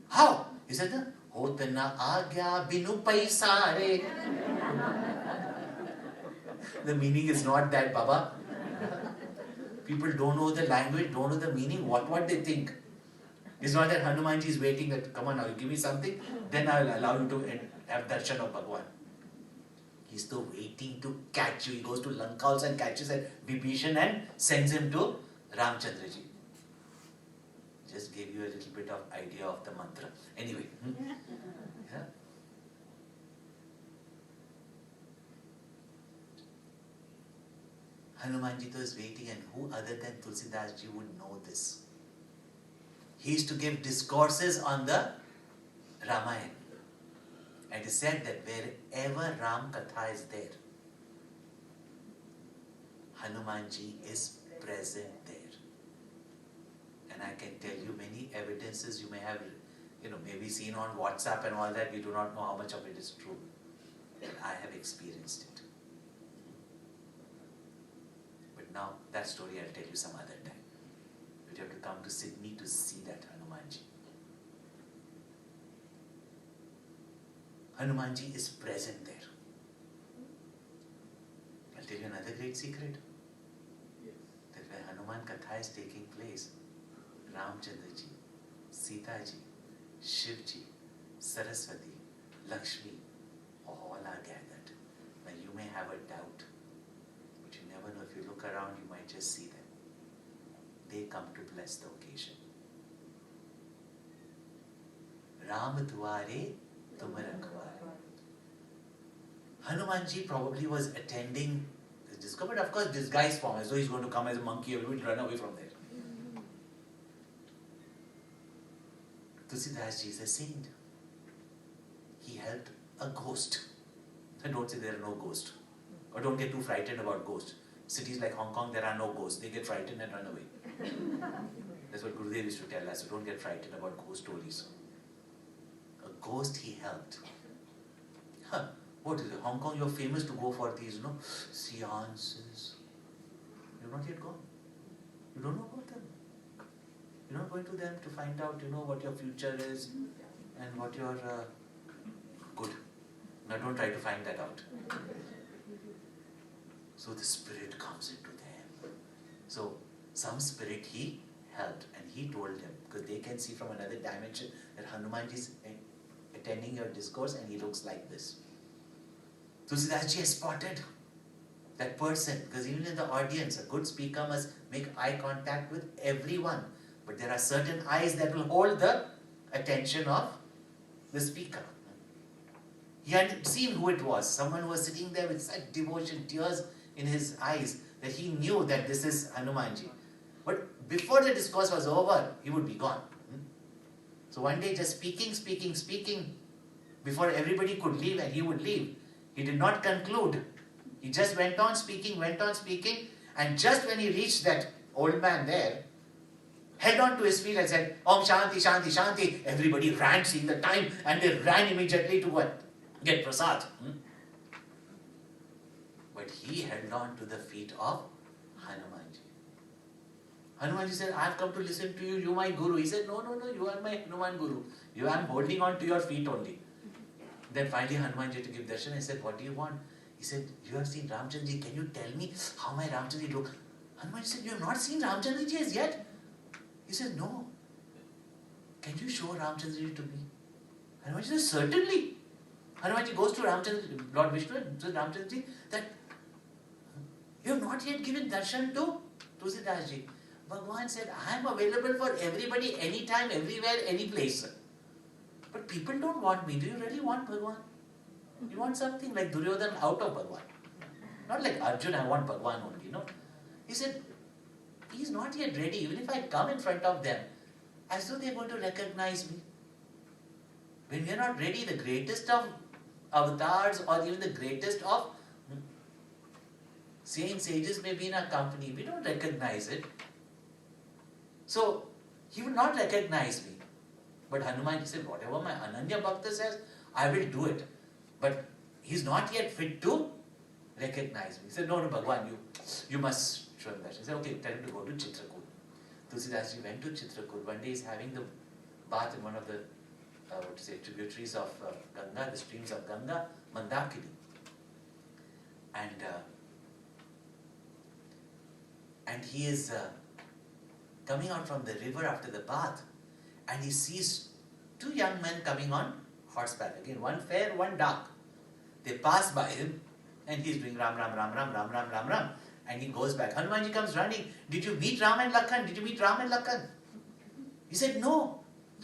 How? He said, Hot na agya binu paisare. The meaning is not that, Baba. People don't know the language, don't know the meaning, what they think. It's not that Hanumanji is waiting that, come on now, you give me something, then I will allow you to have darshan of Bhagwan. He's still waiting to catch you. He goes to Lanka also and catches Vibhishan and sends him to Ramchandraji. Just gave you a little bit of idea of the mantra. Anyway. Yeah. Hanumanji was waiting, and who other than Tulsidas ji would know this? He used to give discourses on the Ramayana. And it is said that wherever Ram Katha is there, Hanumanji is present there. And I can tell you many evidences you may have, maybe seen on WhatsApp and all that. We do not know how much of it is true. But I have experienced it. But now, that story I'll tell you some other time. You have to come to Sydney to see that Hanumanji. Hanumanji is present there. I'll tell you another great secret. Yes. That where Hanuman Katha is taking place, Ramchandraji, Sitaji, Shivji, Saraswati, Lakshmi, all are gathered. Now you may have a doubt, but you never know. If you look around, you might just see them. They come to bless the occasion. Ram Dware Tum Rakhware. Hanumanji probably was attending this disco, but of course disguised form, as though he's going to come as a monkey, everybody run away from there. Tulsidas ji is a saint. He helped a ghost. And don't say there are no ghosts. Or don't get too frightened about ghosts. Cities like Hong Kong, there are no ghosts. They get frightened and run away. That's what Gurudev used to tell us. So don't get frightened about ghost stories. A ghost he helped. What is it? Hong Kong, you're famous to go for these, seances. You're not yet gone. You don't know about them. You're not going to them to find out, what your future is and what your... Good. Now don't try to find that out. So the spirit comes into them. So some spirit he helped, and he told them, because they can see from another dimension that Hanumanji is attending your discourse and he looks like this. Tulsidas ji has spotted that person, because even in the audience, a good speaker must make eye contact with everyone. But there are certain eyes that will hold the attention of the speaker. He had seen who it was. Someone who was sitting there with such devotion, tears in his eyes, that he knew that this is Hanumanji. But before the discourse was over, he would be gone. So one day just speaking, before everybody could leave and he would leave. He did not conclude. He just went on speaking, and just when he reached that old man there, held on to his feet and said, Om Shanti, Shanti, Shanti. Everybody ran, seeing the time, and they ran immediately to what? Get prasad. But he held on to the feet of Hanumanji. Hanumanji said, I have come to listen to you, you my guru. He said, no, you are my Hanuman guru. I am holding on to your feet only. Then finally Hanumanji had to give darshan. I said, what do you want? He said, you have seen Ramchandraji. Can you tell me how my Ramchandraji look? Hanumanji said, you have not seen Ramchandraji as yet? He said, no. Can you show Ramchandraji to me? Hanumanji said, certainly. Hanumanji goes to Ramchandraji, Lord Vishnu, and says, Ramchandraji, that you have not yet given darshan to Tulsidas ji. Bhagwan said, I am available for everybody, anytime, everywhere, any place. But people don't want me. Do you really want Bhagwan? You want something like Duryodhana out of Bhagwan. Not like Arjuna, I want Bhagwan only, He said, he is not yet ready. Even if I come in front of them, as though they are going to recognize me. When we are not ready, the greatest of avatars or even the greatest of saints, sages may be in our company. We don't recognize it. So, he will not recognize me. But Hanuman said, whatever my Ananya Bhakta says, I will do it. But he is not yet fit to recognize me. He said, no, Bhagwan, you must show him that. He said, okay, tell him to go to Chitrakoot. Tulsidas ji went to Chitrakoot. One day he's having the bath in one of the tributaries of Ganga, the streams of Ganga, Mandakini. And he is coming out from the river after the bath, and he sees two young men coming on horseback. Again, one fair, one dark. They pass by him, and he's doing Ram, Ram, Ram, Ram, Ram, Ram, Ram, Ram. And he goes back. Hanumanji comes running. Did you meet Ram and Lakhan? Did you meet Ram and Lakhan? He said, no.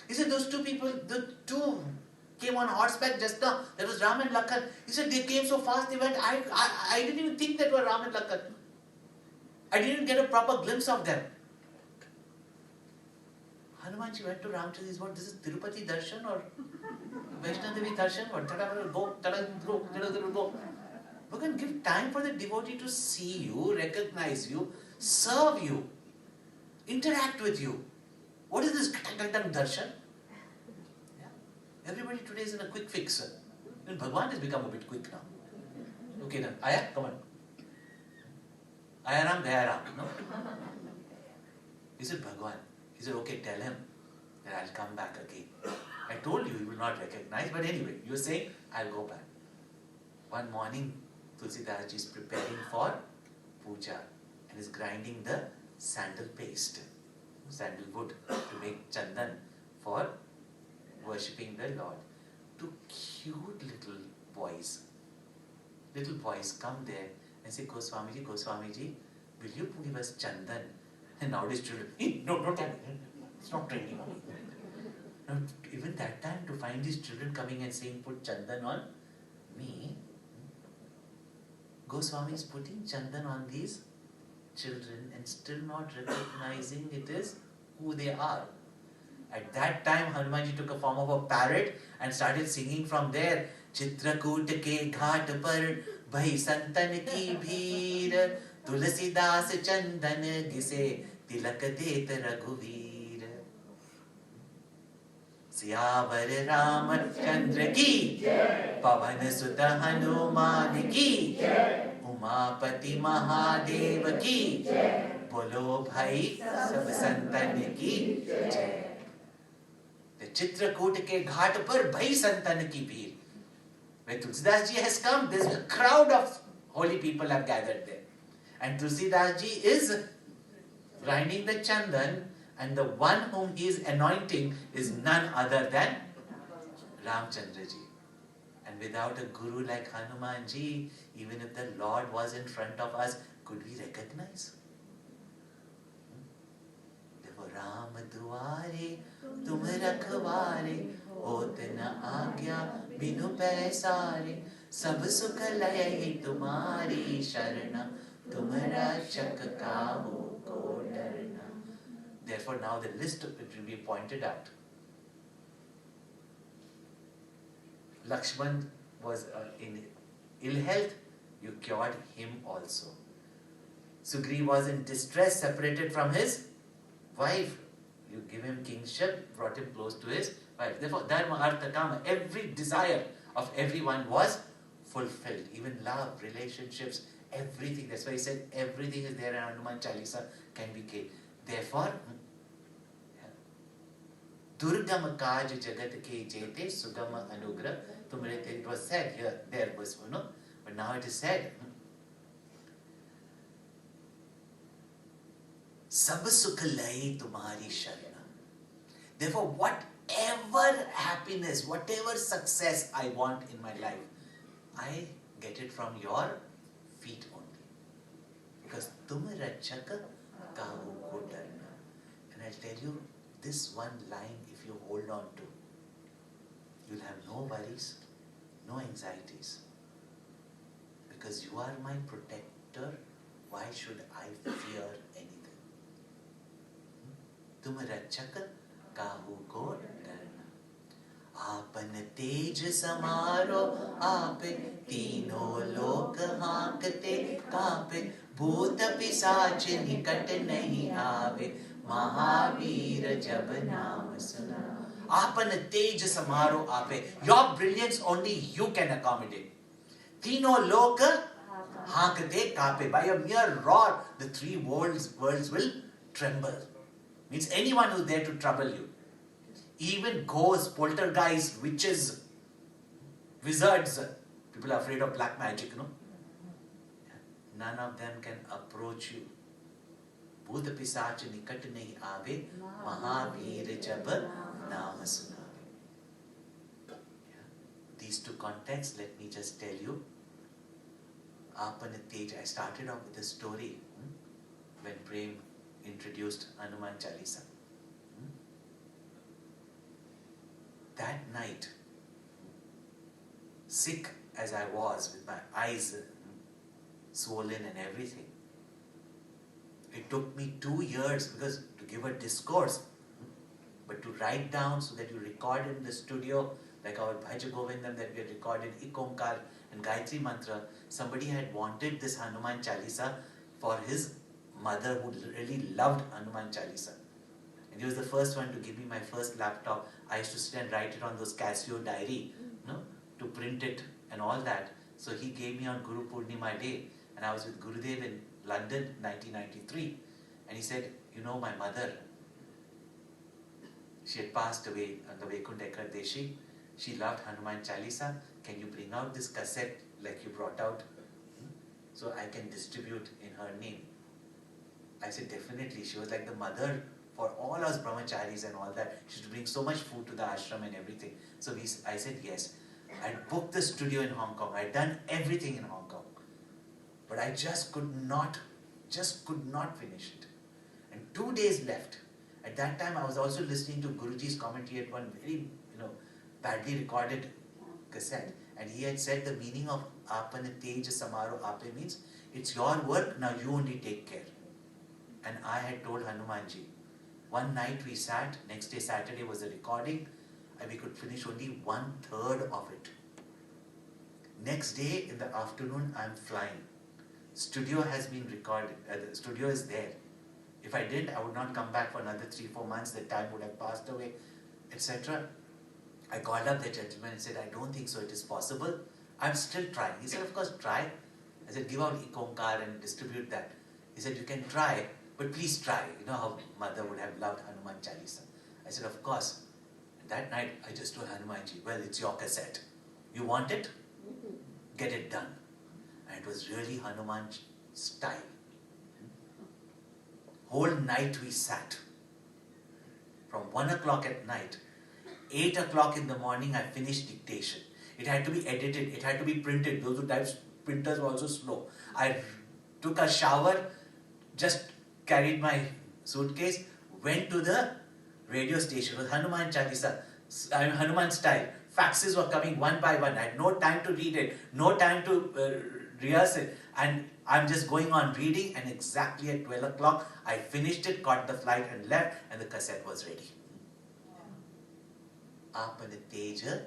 He said, those two people, the two came on horseback just now. That was Ram and Lakhan. He said, they came so fast, they went, I didn't even think that were Ram and Lakhan. I didn't get a proper glimpse of them. Hanumanji went to Ramchandra. He said, what, this is Tirupati Darshan or Vaishnadevi Darshan? Or tada go, tada go. We can give time for the devotee to see you, recognize you, serve you, interact with you. What is this darshan? Yeah. Everybody today is in a quick fix. Even Bhagwan has become a bit quick now. Okay then, Aya, come on. Ayaram, Gayaram, no? He said, Bhagwan. He said, okay, tell him that I'll come back again. I told you he will not recognize, but anyway, you were saying, I'll go back. One morning, Tulsidas ji is preparing for puja and is grinding the sandal paste, sandalwood, to make chandan for worshipping the Lord. Two cute little boys come there and say, Goswamiji, will you give us chandan? And nowadays children, no, don't tell me. It's not training. Now, even that time, to find these children coming and saying, put chandan on me, Goswami is putting chandan on these children and still not recognizing it is who they are. At that time, Hanumanji took a form of a parrot and started singing from there. Chitrakoot ke ghat par bhai santan ki bheer, Tulsidas chandan gise tilak det Raghuveer. Siyavar Ramachandra ki, Pavan Sutta Hanuman ki, Umapati Mahadev ki, Bolo Bhai Sab Santan ki Jai. The Chitrakoot ke ghat par bhai santan ki bheer. When Tulsidas ji has come, there's a crowd of holy people have gathered there. And Tulsidas ji is grinding the chandan, and the one whom he is anointing is none other than Ramchandra ji. And without a guru like Hanuman ji, even if the Lord was in front of us, could we recognize? Therefore, Ram duare, tum rakhware, hot na agya, binu paisare, sab sukh lay tumhari sharna, tum rakshak kahu ko darna. Therefore, now the list of it will be pointed out. Lakshman was in ill health, you cured him also. Sugriva was in distress, separated from his wife. You give him kingship, brought him close to his wife. Therefore, dharma, artha, kama, every desire of everyone was fulfilled. Even love, relationships, everything. That's why he said everything is there in Hanuman Chalisa can be gained. Therefore, Durgam kaj jagat ke jete sugama anugrah tumre te. It was said here, there was, but now it is said. Sab sukh lai tumhari sharna. Therefore, whatever happiness, whatever success I want in my life, I get it from your feet only. Because tum rachak kahu ko darna. And I'll tell you, this one line, if you hold on to, you'll have no worries, no anxieties. Because you are my protector, why should I fear anything? Tum rachak kahu ko darna. Aapan tej samaro aape, तीनों लोक हाँकते कांपे, भूत पिशाच निकट नहीं आवे, महावीर जब नाम सुना. Apan tej samaro ape. Your brilliance only you can accommodate. Tino loka Hakate kape. By a mere roar, the three worlds will tremble. Means anyone who's there to trouble you. Even ghosts, poltergeists, witches, wizards. People are afraid of black magic, you know. None of them can approach you. Bhut pisach nikat nahi aave, Mahavir jab naam sunave. These two contexts, let me just tell you. Apane Tej, I started off with a story when Prem introduced Hanuman Chalisa. That night, sick as I was, with my eyes swollen and everything, it took me 2 years because to give a discourse, but to write down so that you record in the studio, like our Bhaja Govindam that we had recorded, Ikomkar and Gayatri Mantra, somebody had wanted this Hanuman Chalisa for his mother who really loved Hanuman Chalisa. And he was the first one to give me my first laptop. I used to sit and write it on those Casio diary, to print it and all that. So he gave me on Guru Purnima day, and I was with Gurudev in London, 1993. And he said, my mother, she had passed away on the Vaikuntha Ekadashi. She loved Hanuman Chalisa. Can you bring out this cassette like you brought out, so I can distribute in her name? I said, definitely. She was like the mother for all us brahmacharis and all that. She used to bring so much food to the ashram and everything. So I said yes. I'd booked the studio in Hong Kong. I'd done everything in Hong Kong. But I just could not finish it. And 2 days left. At that time, I was also listening to Guruji's commentary at one very, badly recorded cassette. And he had said the meaning of Apane Tej Samaro Ape means, it's your work, now you only take care. And I had told Hanumanji, one night we sat, next day Saturday was the recording, and we could finish only 1/3 of it. Next day in the afternoon, I'm flying. Studio has been recorded, the studio is there. If I didn't, I would not come back for another 3-4 months, the time would have passed away, etc. I called up the gentleman and said, I don't think so, it is possible. I'm still trying. He said, of course, try. I said, give out Ikomkar and distribute that. He said, you can try, but please try. You know how mother would have loved Hanuman Chalisa. I said, of course. And that night, I just told Hanumanji, well, it's your cassette. You want it? Get it done. And it was really Hanuman style. Whole night we sat. From 1 o'clock at night, 8 o'clock in the morning, I finished dictation. It had to be edited. It had to be printed. Those who typed printers were also slow. I took a shower, just carried my suitcase, went to the radio station. It was Hanuman Chalisa, Hanuman style. Faxes were coming one by one. I had no time to read it, no time to rehearse it. And I'm just going on reading, and exactly at 12 o'clock, I finished it, caught the flight and left, and the cassette was ready. Apane Teja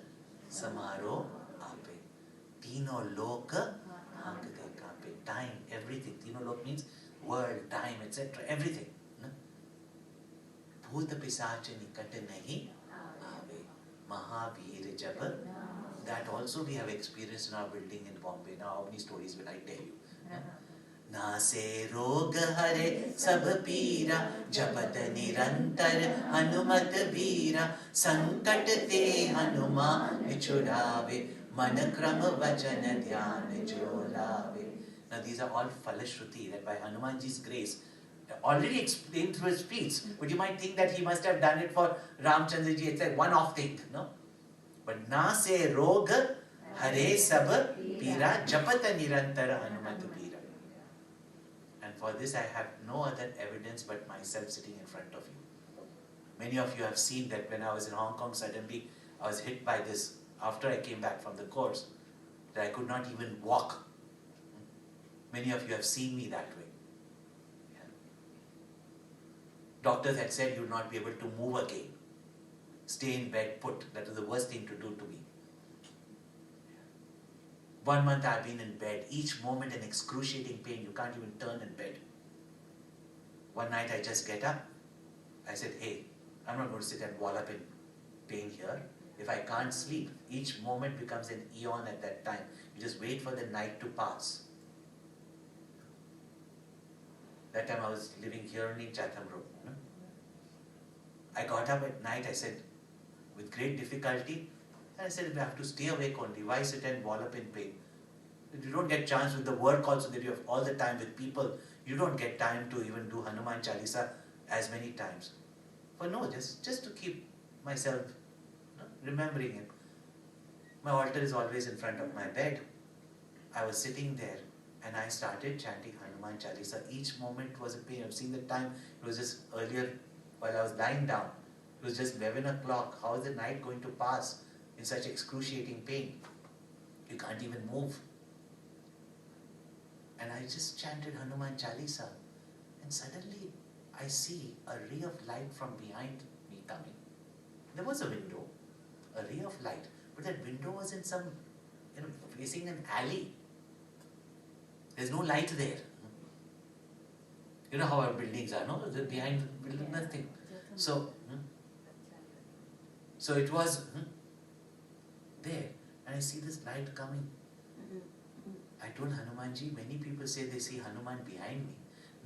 Samaro Ape. Tino Loka Hakate Kape. Time, everything. Tino Loka means world, time, etc. Everything. Bhut Pisacha Nikate Nahi Ave. Mahavir Jab. That also we have experienced in our building in Bombay. Now, how many stories will I tell you? नासे रोग हरे सब पीरा जपत निरंतर हनुमत बीरा संकट ते हनुमान छुड़ावे मन क्रम वचन ध्यान जो लावे. Now these are all Falashruti that by Hanumanji's grace already explained through his speech, but you might think that he must have done it for Ramchandraji. It's like one-off thing, no? But na se rog hare sab pira japata nirantara hanumat pira. And for this I have no other evidence but myself sitting in front of you. Many of you have seen that when I was in Hong Kong, suddenly I was hit by this after I came back from the course, that I could not even walk. Many of you have seen me that way. Doctors had said you would not be able to move again. Stay in bed put. That was the worst thing to do to me. 1 month I've been in bed. Each moment an excruciating pain. You can't even turn in bed. One night I just get up. I said, hey, I'm not going to sit and wallop in pain here. If I can't sleep, each moment becomes an eon at that time. You just wait for the night to pass. That time I was living here only in Chatham Road. I got up at night, I said, with great difficulty, and I said, we have to stay awake only. Why sit and wall up in pain? You don't get chance with the work also that you have all the time with people. You don't get time to even do Hanuman Chalisa as many times. But no, just to keep myself remembering him. My altar is always in front of my bed. I was sitting there and I started chanting Hanuman Chalisa. Each moment was a pain. I've seen the time. It was just earlier while I was lying down. It was just 11 o'clock. How is the night going to pass in such excruciating pain? You can't even move. And I just chanted Hanuman Chalisa. And suddenly I see a ray of light from behind me coming. There was a window, a ray of light. But that window was in some, facing an alley. There's no light there. You know how our buildings are, no? Behind the building, nothing. So it was there. And I see this light coming. I told Hanumanji, many people say they see Hanuman behind me.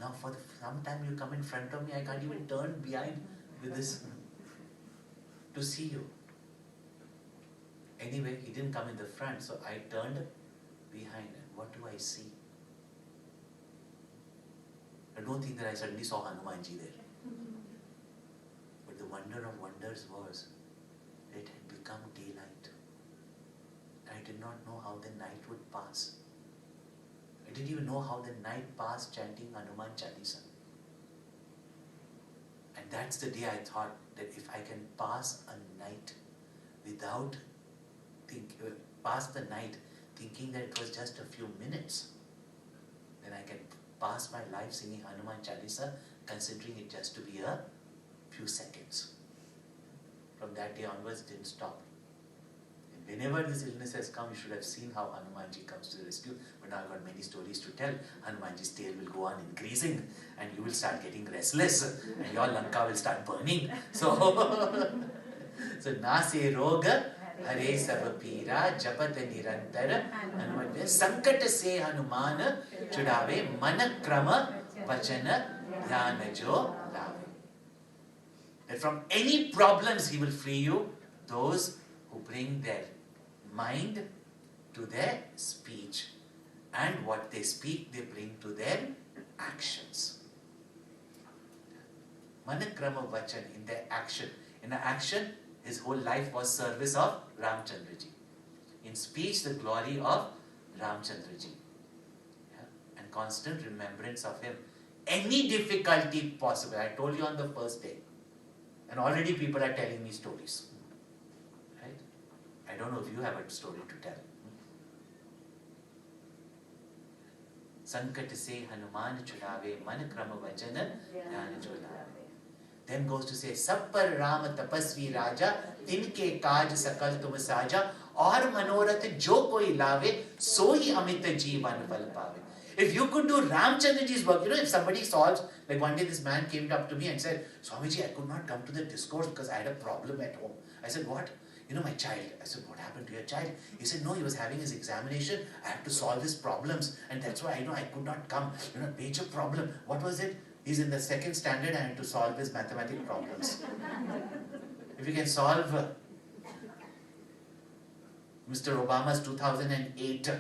Now for some time you come in front of me, I can't even turn behind with this to see you. Anyway, he didn't come in the front, so I turned behind. And what do I see? I don't think that I suddenly saw Hanumanji there. But the wonder of wonders was it had become daylight. I did not know how the night would pass. I didn't even know how the night passed chanting Hanuman Chalisa. And that's the day I thought that if I can pass a night without pass the night thinking that it was just a few minutes, then I can pass my life singing Hanuman Chalisa, considering it just to be a few seconds. From that day onwards, it didn't stop. And whenever this illness has come, you should have seen how Hanumanji comes to the rescue. But now I've got many stories to tell. Hanumanji's tail will go on increasing, and you will start getting restless, and your Lanka will start burning. So Nase Roga Hare Sab Pira Japat Nirantara Hanuman Sankat Se Hanuman Chudave Mana Krama Vachana Dhyana Jo Lave. That from any problems he will free you, those who bring their mind to their speech, and what they speak they bring to their actions. Manakrama Vachan, in their action. In the action, his whole life was service of Ramchandraji. In speech, the glory of Ramchandraji. And constant remembrance of him. Any difficulty possible. I told you on the first day. And already people are telling me stories. Right? I don't know if you have a story to tell. Sankat se Hanuman chudave man krama vachana jnana jo lave. Then goes to say, Sab par Ram tapasvi raja, tinke kaaj sakal tum saja, aur manorat jo koi lave, so hi amit jeevan pal pave. If you could do Ramchandraji's work, if somebody solves, like one day this man came up to me and said, Swamiji, I could not come to the discourse because I had a problem at home. I said, what? My child. I said, what happened to your child? He said, no, he was having his examination. I have to solve his problems. And that's why I could not come. Major problem. What was it? He's in the second standard and I had to solve his mathematical problems. If you can solve Mr. Obama's 2008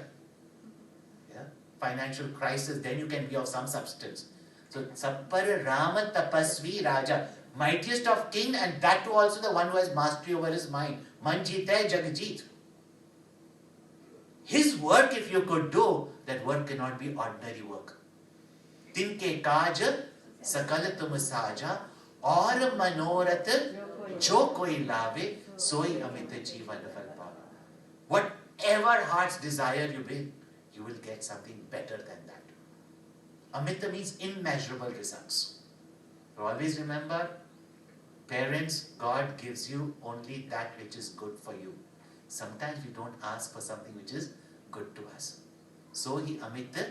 financial crisis, then you can be of some substance. So, Sappar Rama Tapasvi Raja, mightiest of king, and that too also the one who has mastery over his mind. Manjit hai Jagjit. His work, if you could do, that work cannot be ordinary work. Tinke kaj sakal tum saja aur manorat jo koi lave soi amit jeevan fal paave. Whatever heart's desire you bring, you will get something better than that. Amita means immeasurable results. So always remember, parents, God gives you only that which is good for you. Sometimes we don't ask for something which is good to us. So he amita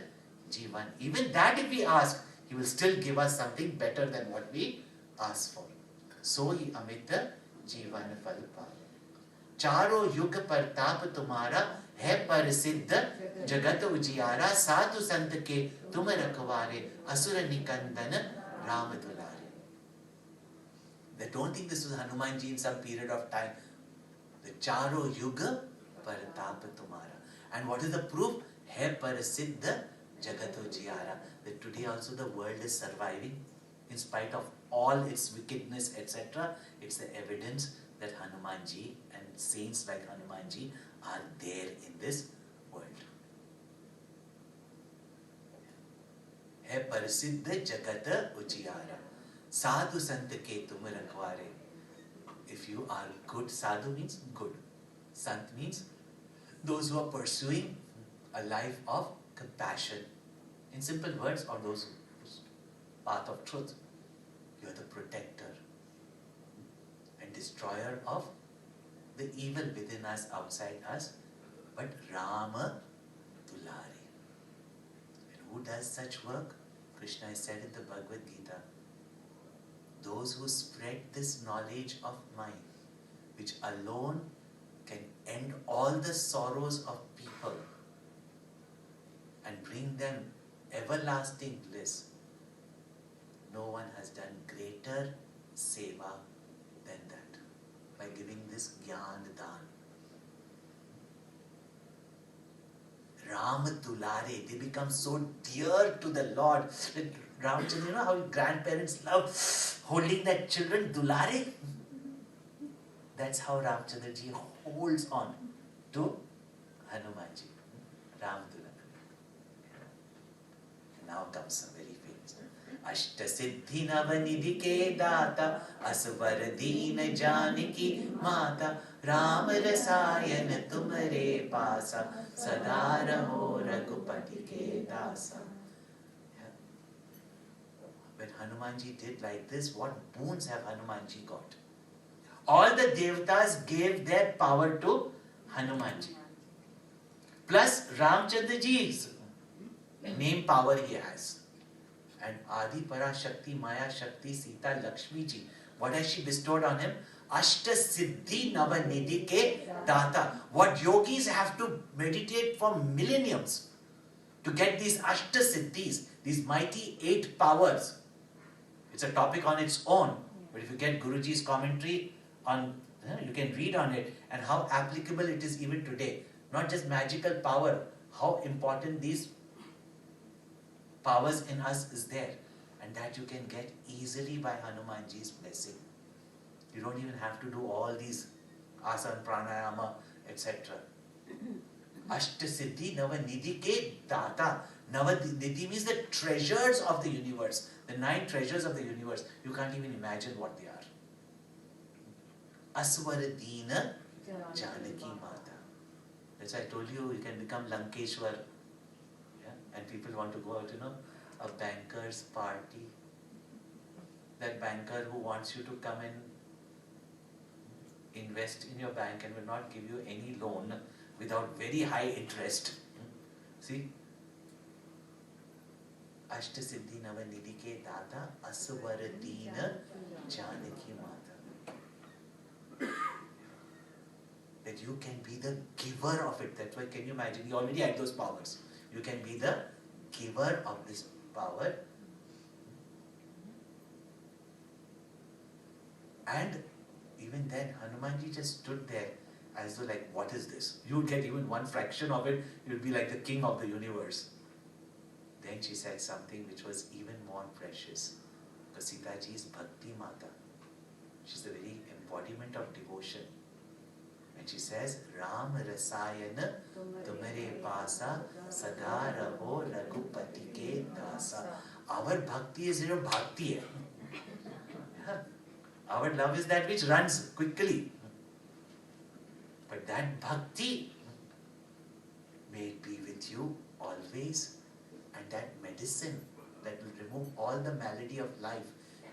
jeevan. Even that if we ask, he will still give us something better than what we ask for. So he amita jeevan fal paave. चारों युग परताप तुम्हारा, है प्रसिद्ध जगत उजियारा, साधु संत के तुम रखवारे, असुर निकंदन राम दुलारे. They don't think this was Hanumanji in some period of time. The charo yuga partap tumhara. And what is the proof? Hai parasiddha jagato jiyara. That today also the world is surviving in spite of all its wickedness, etc. It's the evidence that Hanumanji and saints like Hanumanji are there in this world. Hai parasiddha jagata ujiyara. Sadhu sant ke tum rakhware. If you are good, sadhu means good. Sant means those who are pursuing a life of compassion. In simple words, or those whose path of truth. You are the protector and destroyer of the evil within us, outside us. But Rama Dulare. And who does such work? Krishna has said in the Bhagavad Gita, those who spread this knowledge of mine, which alone can end all the sorrows of people and bring them everlasting bliss. No one has done greater seva than that, by giving this Gyan Dan. Ram Dulare, they become so dear to the Lord. Ramchandra, you know how grandparents love holding their children? Dulare? That's how Ramchandra ji holds on to Hanumanji. Ram Dulare. Now comes some very famous. Ashta Siddhi Navanidhi ke Data, Asvar Deen Janaki Mata, Ram Rasayan Tumare Pasa, Sada Raho Raghupati ke Dasa. When Hanumanji did like this, what boons have Hanumanji got? All the Devatas gave their power to Hanumanji. Plus Ramchandra ji's name power he has. And Adi Para Shakti, Maya Shakti, Sita Lakshmi ji, what has she bestowed on him? Ashta Siddhi Navanidhi ke Data. What yogis have to meditate for millenniums to get these Ashta Siddhis, these mighty 8 powers. It's a topic on its own. But if you get Guruji's commentary on, you can read on it and how applicable it is even today. Not just magical power, how important these powers in us is there. And that you can get easily by Hanumanji's blessing. You don't even have to do all these asana, pranayama, etc. Ashta Siddhi Navanidhi ke Data. Navanidhi means the treasures of the universe. The 9 treasures of the universe. You can't even imagine what they are. Aswaradina Janaki Mata. That's why I told you, you can become Lankeshwar. Yeah? And people want to go out, a banker's party. That banker who wants you to come and invest in your bank and will not give you any loan without very high interest. See? Ashta Siddhi Navanidhi ke Data, Aswaradina Janaki Mata. That you can be the giver of it. That's why, can you imagine? You already had those powers. You can be the giver of this power. And even then, Hanumanji just stood there as though like, what is this? You would get even one fraction of it, you would be like the king of the universe. Then she said something which was even more precious. Because Sita ji is Bhakti Mata. She's the very embodiment of devotion. And she says, Ram Rasayana Tumare Pasa Sada Raho Raghupati ke Dasa. Our bhakti is your bhakti. Our love is that which runs quickly. But that bhakti, may it be with you always. And that medicine that will remove all the malady of life,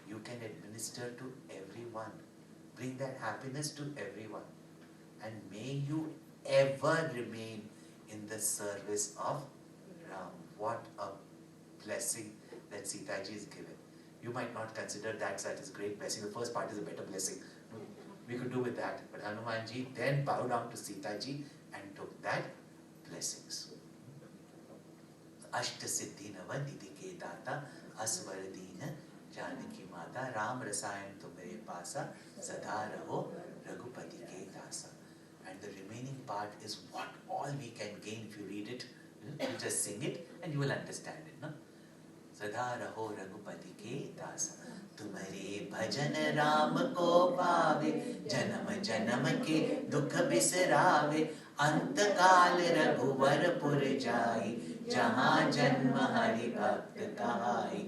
you can administer to everyone. Bring that happiness to everyone. And may you ever remain in the service of Ram. What a blessing that Sita ji is given. You might not consider that such as great blessing. The first part is a better blessing. We could do with that. But Hanumanji then bowed down to Sitaji and took that blessings. Ashta Siddhi Nava Nidhi Ke Data Asvaradina Janaki Mata Ram Rasayan Tumre Pasa Sada Raho Raghupati Ke Dasa. And the remaining part is what all we can gain if you read it. You just sing it and you will understand it. No? Sada Raho Raghupati Ke Dasa. तुम्हारे भजन राम को पावे जन्म जन्म के दुख बिसरावे अंत काल रघुवर पुर जाई जहाँ जन्म हरि भक्त कहाई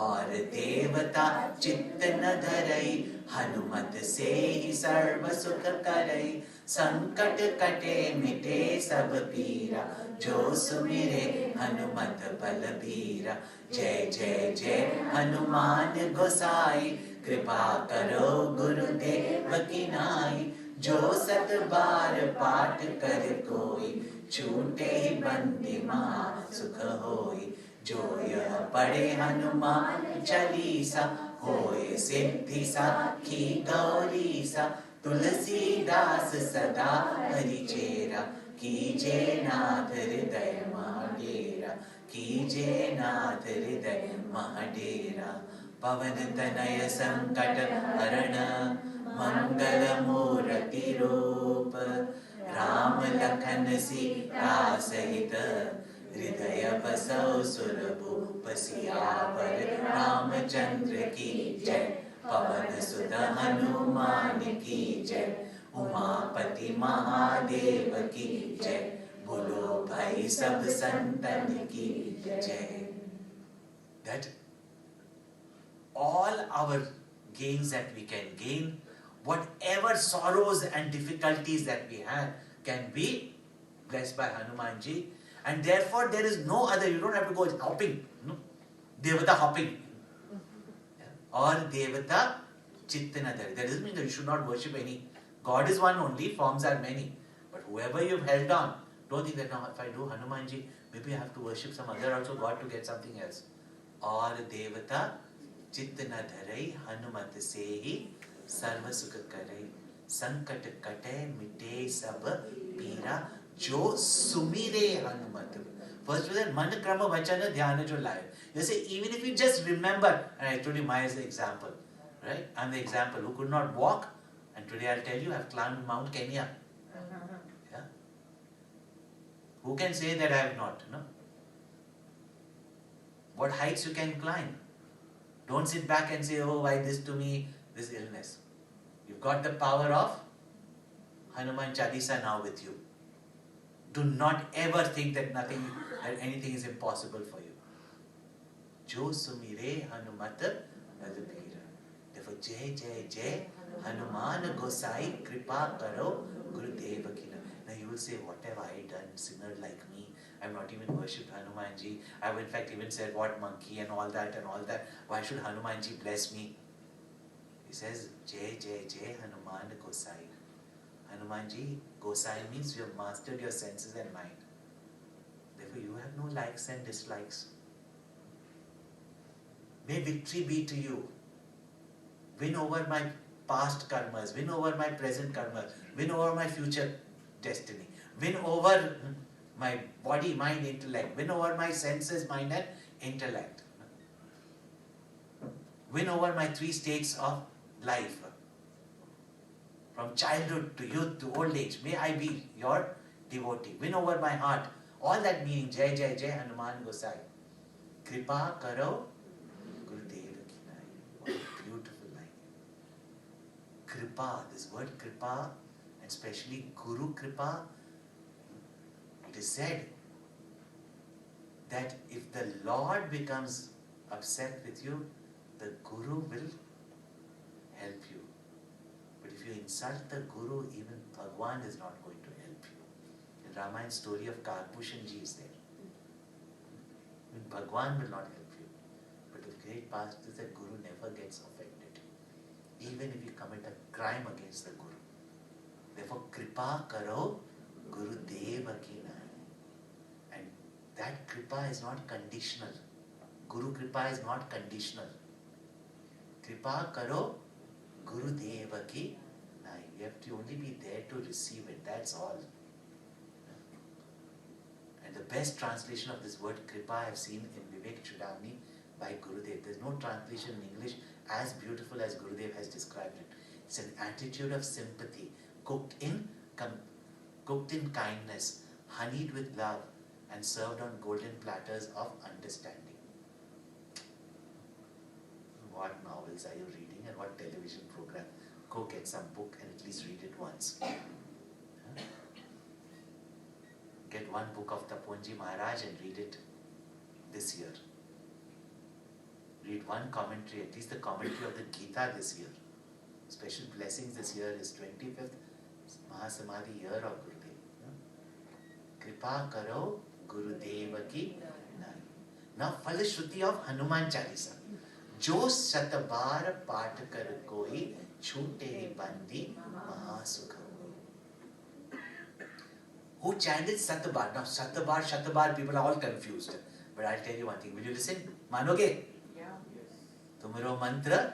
और देवता चित्त न धरई हनुमत से ही सर्व सुख करई संकट कटे मिटे सब पीरा जो सुमिरे हनुमत बलबीरा जय जय जय हनुमान गोसाई कृपा करो गुरुदेव की नाई जो सत बार पाठ कर कोई छूटे ही बंदी महा सुख होई जो यह पढ़े हनुमान चालीसा होए सिद्धि साखी गौरीसा तुलसीदास सदा हरिचेरा कीजे नाथ हृदय महाडेरा कीजे नाथ हृदय महाडेरा पवन तनय संकट हरण मंगल मूर्ति रूप राम लखन सीता सहित हृदय बसौ सुरभूप सियावर रामचंद्र की जय पवन सुत हनुमान की जय उमापति महादेव की जय बोलो भाई सब संतन की जय. That all our gains that we can gain, whatever sorrows and difficulties that we have, can be blessed by Hanumanji. And therefore there is no other, you don't have to go hopping, no? Devata hopping. Or Devata Chittanadhari. That doesn't mean that you should not worship any. God is one only, forms are many. But whoever you've held on, don't think that now if I do Hanumanji, maybe I have to worship some other also God to get something else. Or Devata Chittanadhari Hanumat Sehi Sarva Sukha Karai Sankat Kate Mite Sab Pira Jo Sumire Hanumat. First was that Mana Krama Vachana Dhyana Jo Laye. You say, even if you just remember, and I told you Maya is the example, right? I'm the example who could not walk, and today I'll tell you I've climbed Mount Kenya. Yeah? Who can say that I have not? No? What heights you can climb? Don't sit back and say, oh, why this to me, this illness. You've got the power of Hanuman Chalisa now with you. Do not ever think that anything is impossible for you. Jo sumire Hanumat balbira. Therefore, Jai Jai Jai Hanuman Gosai Kripa Karo Gurudeva Kina. Now you will say, what have I done, sinner like me? I have not even worshipped Hanumanji. I have in fact even said, what monkey and all that and all that. Why should Hanumanji bless me? He says, Jai Jai Jai Hanuman Gosai. Hanumanji, Gosai means you have mastered your senses and mind. Therefore you have no likes and dislikes. May victory be to you. Win over my past karmas, win over my present karmas, win over my future destiny, win over my body, mind, intellect, win over my senses, mind and intellect. Win over my three states of life. From childhood to youth to old age, may I be your devotee. Win over my heart. All that meaning, Jai Jai Jai Hanuman Gosai. Kripa Karo Gurudeva Kinai. What a beautiful line. Kripa, this word Kripa, and especially Guru Kripa, it is said that if the Lord becomes upset with you, the Guru will help you. But if you insult the Guru, even Bhagwan is not going to help you. In Ramayan's story of Karpushanji is there. Bhagwan will not help you. But the great part is that Guru never gets offended. Even if you commit a crime against the Guru. Therefore, Kripa Karo Gurudeva Kinai. And that Kripa is not conditional. Guru Kripa is not conditional. Kripa Karo Gurudeva Ki Nai. nai. We have to only be there to receive it, that's all. And the best translation of this word kripa I have seen in Vivek Chudamani by Gurudev. There's no translation in English as beautiful as Gurudev has described it. It's an attitude of sympathy, cooked in kindness, honeyed with love, and served on golden platters of understanding. What novels are you reading and what television program? Go get some book and at least read it once. Get one book of Taponji Maharaj and read it this year. Read one commentary, at least the commentary of the Gita this year. Special blessings this year is 25th Mahasamadhi year of Gurudev. Kripa karo Gurudeva ki nai. Now, Falashruti of Hanuman Chalisa. Jo satabar paat kar koi chhute bandi mahasukha. Who chanted Satabar? Now, Shatabar, people are all confused. But I'll tell you one thing. Will you listen? Manoge? Yeah. Tumharo mantra?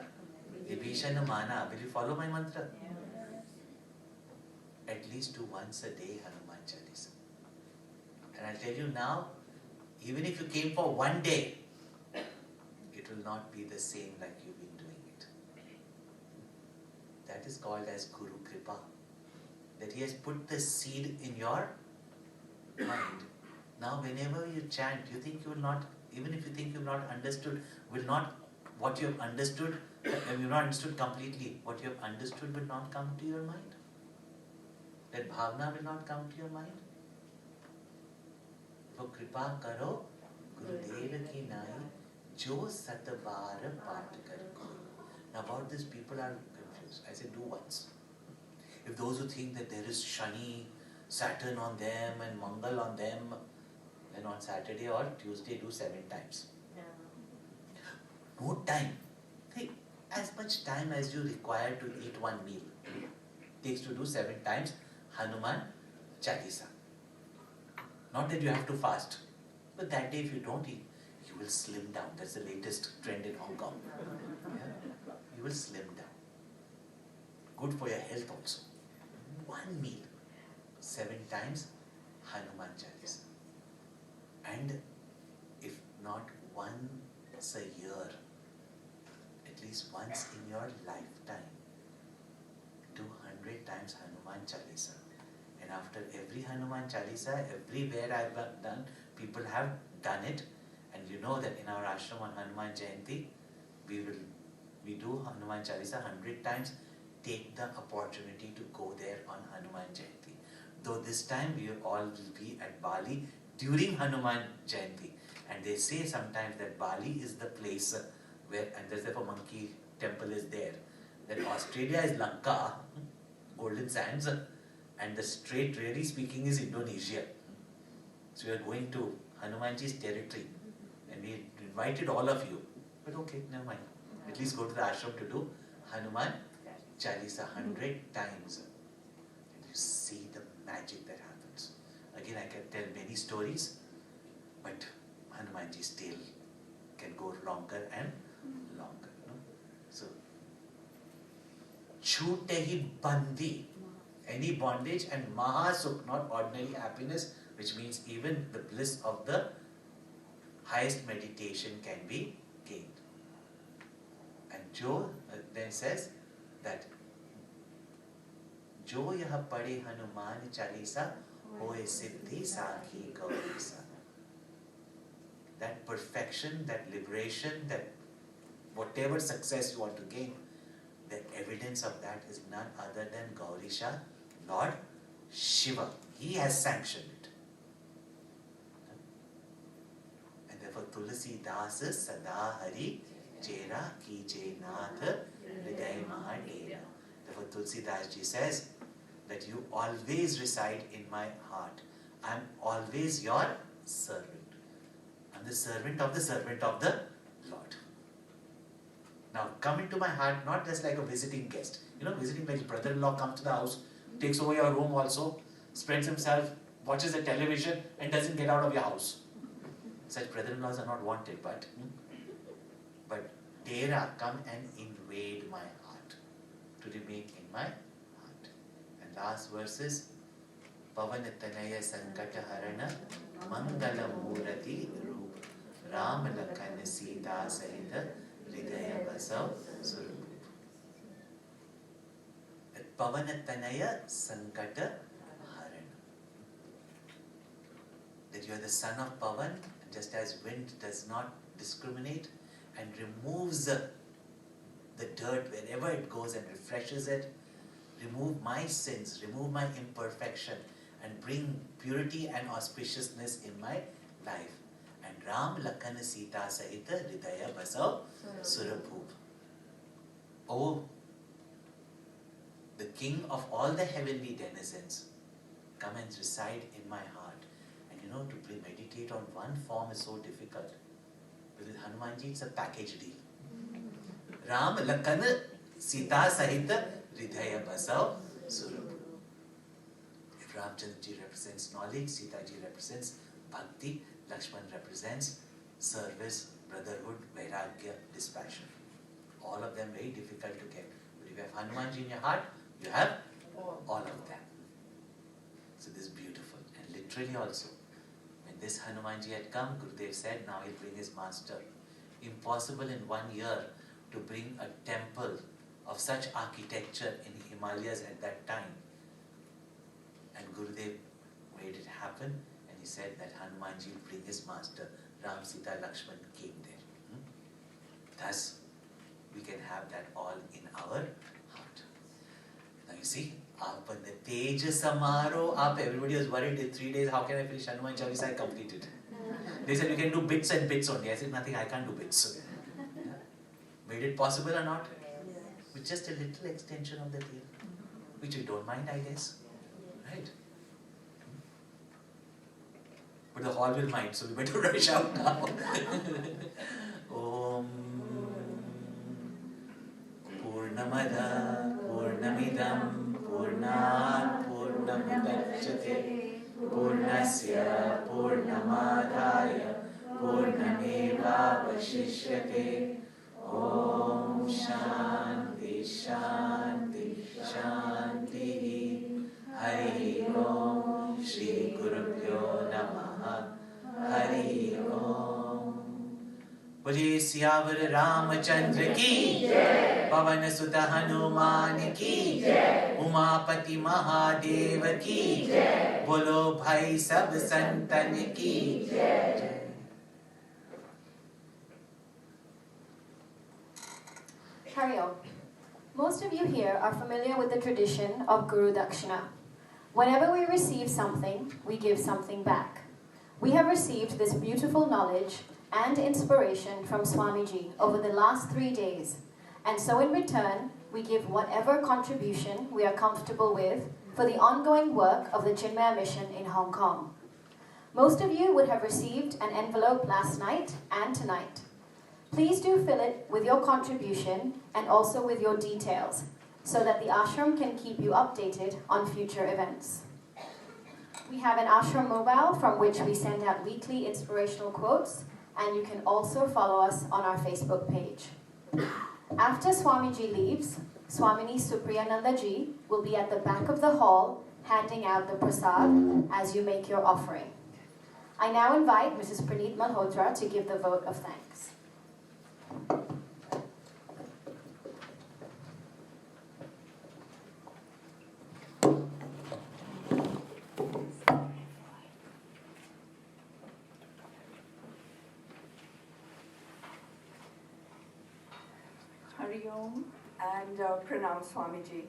Vibhishan mana. Will you follow my mantra? At least do once a day Hanuman Chalisa. And I'll tell you now, even if you came for one day, it will not be the same like you've been doing it. That is called as Guru Kripa. That he has put the seed in your mind. Now whenever you chant, you think you will not, even if you think you've not understood, will not, what you have understood, you've not understood completely, what you have understood will not come to your mind. That bhavna will not come to your mind. For kripa karo, Gurudeva ki nai, jo satabar paat kar koi. Now about this, people are confused. I said, do once. If those who think that there is Shani, Saturn on them and Mangal on them, then on Saturday or Tuesday do 7 times. No time. Hey, as much time as you require to eat one meal takes to do 7 times Hanuman Chalisa. Not that you have to fast, but that day if you don't eat, you will slim down. That's the latest trend in Hong Kong. Yeah? You will slim down. Good for your health also. One meal, 7 times Hanuman Chalisa. And if not once a year, at least once in your lifetime, do 100 times Hanuman Chalisa. And after every Hanuman Chalisa, everywhere I've done, people have done it. And you know that in our ashram on Hanuman Jayanti, we do Hanuman Chalisa 100 times. Take the opportunity to go there on Hanuman Jayanti. Though this time we all will be at Bali during Hanuman Jayanti. And they say sometimes that Bali is the place where, and there's therefore monkey temple is there. That Australia is Lanka, Golden Sands, and the strait really speaking is Indonesia. So we are going to Hanumanji's territory. And we invited all of you. But okay, never mind. At least go to the ashram to do Hanuman Chalisa 100 times. And you see the magic that happens. Again, I can tell many stories, but Hanumanji's tale can go longer and longer. No? So, chhute hi bandi, any bondage, and mahasukh, not ordinary happiness, which means even the bliss of the highest meditation can be gained. And Jo then says that Jo yah pade Hanuman Chalisa hoye siddhi sakhi gaurisa. That perfection, that liberation, that whatever success you want to gain, the evidence of that is none other than Gaurisha, Lord Shiva. He has sanctioned it. And therefore Tulsi Das Sada Hari Chera Kije Nath Hriday Mahadera. Therefore Tulsi Das ji says that you always reside in my heart. I am always your servant. I am the servant of the Lord. Now come into my heart, not just like a visiting guest. You know, visiting like brother-in-law comes to the house, takes over your room also, spreads himself, watches the television and doesn't get out of your house. Such brother-in-laws are not wanted, but Tera, come and invade my heart, to remain in my heart. last verses. Pavanatanaya Sankata Harana Mangala Murati Roop Ram Lakhan Sita Sahita Hridaya Basav Surup. Pavanatanaya Sankata Harana. That you are the son of Pavan, just as wind does not discriminate and removes the dirt wherever it goes and refreshes it. Remove my sins, remove my imperfection, and bring purity and auspiciousness in my life. And Ram Lakhan Sita Sahita Hridaya Basav Surabhup. Oh, the king of all the heavenly denizens, come and reside in my heart. And you know, to meditate on one form is so difficult. But with Hanumanji, it's a package deal. Ram Lakhan Sita Sahita Hridaya Basav Surabhup. If Ramchandraji represents knowledge, Sita ji represents bhakti, Lakshman represents service, brotherhood, vairagya, dispassion. All of them very difficult to get. But if you have Hanumanji in your heart, you have all of them. So this is beautiful. And literally also, when this Hanumanji had come, Gurudev said, now he'll bring his master. Impossible in 1 year to bring a temple of such architecture in Himalayas at that time. And Gurudev made it happen, and he said that Hanumanji will bring his master. Ram, Sita, Lakshman came there. Thus, we can have that all in our heart. Now you see, Apan the Teja Samaro, everybody was worried in 3 days, how can I finish Hanuman Chalisa? I completed. They said, you can do bits and bits only. I said, nothing, I can't do bits. Made it possible or not? With just a little extension of the tail, which you don't mind, I guess. Right? But the hall will mind, so we better rush out now. Om Purnamada Purnamidam Purnat Purnamudachyate Purnasya Purnamadaya Purnameva Vashishyate. Om Shanti Shanti Shanti. Hari Om Shri Gurubhyo Namaha. Hari Om. Bole Siyavar Ramachandra ki Jai, Pavan Sutta Hanuman ki Jai, Umapati Mahadev ki Jai, Bolo Bhai Sab Santan ki Jai. Carry on. Most of you here are familiar with the tradition of Guru Dakshina. Whenever we receive something, we give something back. We have received this beautiful knowledge and inspiration from Swamiji over the last 3 days, and so in return, we give whatever contribution we are comfortable with for the ongoing work of the Chinmaya Mission in Hong Kong. Most of you would have received an envelope last night and tonight. Please do fill it with your contribution and also with your details, so that the ashram can keep you updated on future events. We have an ashram mobile from which we send out weekly inspirational quotes, and you can also follow us on our Facebook page. After Swamiji leaves, Swamini Supriyananda ji will be at the back of the hall handing out the prasad as you make your offering. I now invite Mrs. Praneet Malhotra to give the vote of thanks. Hari Om and Pranam Swamiji.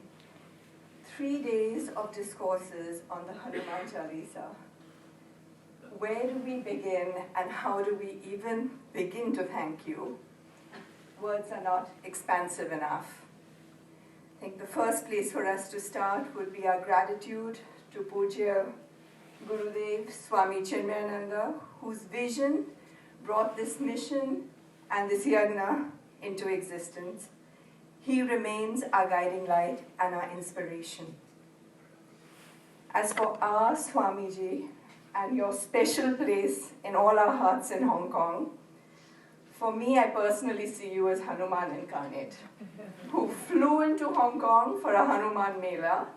3 days of discourses on the Hanuman Chalisa. Where do we begin and how do we even begin to thank you? Words are not expansive enough. I think the first place for us to start would be our gratitude to Pujya Gurudev Swami Chinmayananda, whose vision brought this mission and this yagna into existence. He remains our guiding light and our inspiration. As for our Swamiji and your special place in all our hearts in Hong Kong, for me, I personally see you as Hanuman incarnate, who flew into Hong Kong for a Hanuman Mela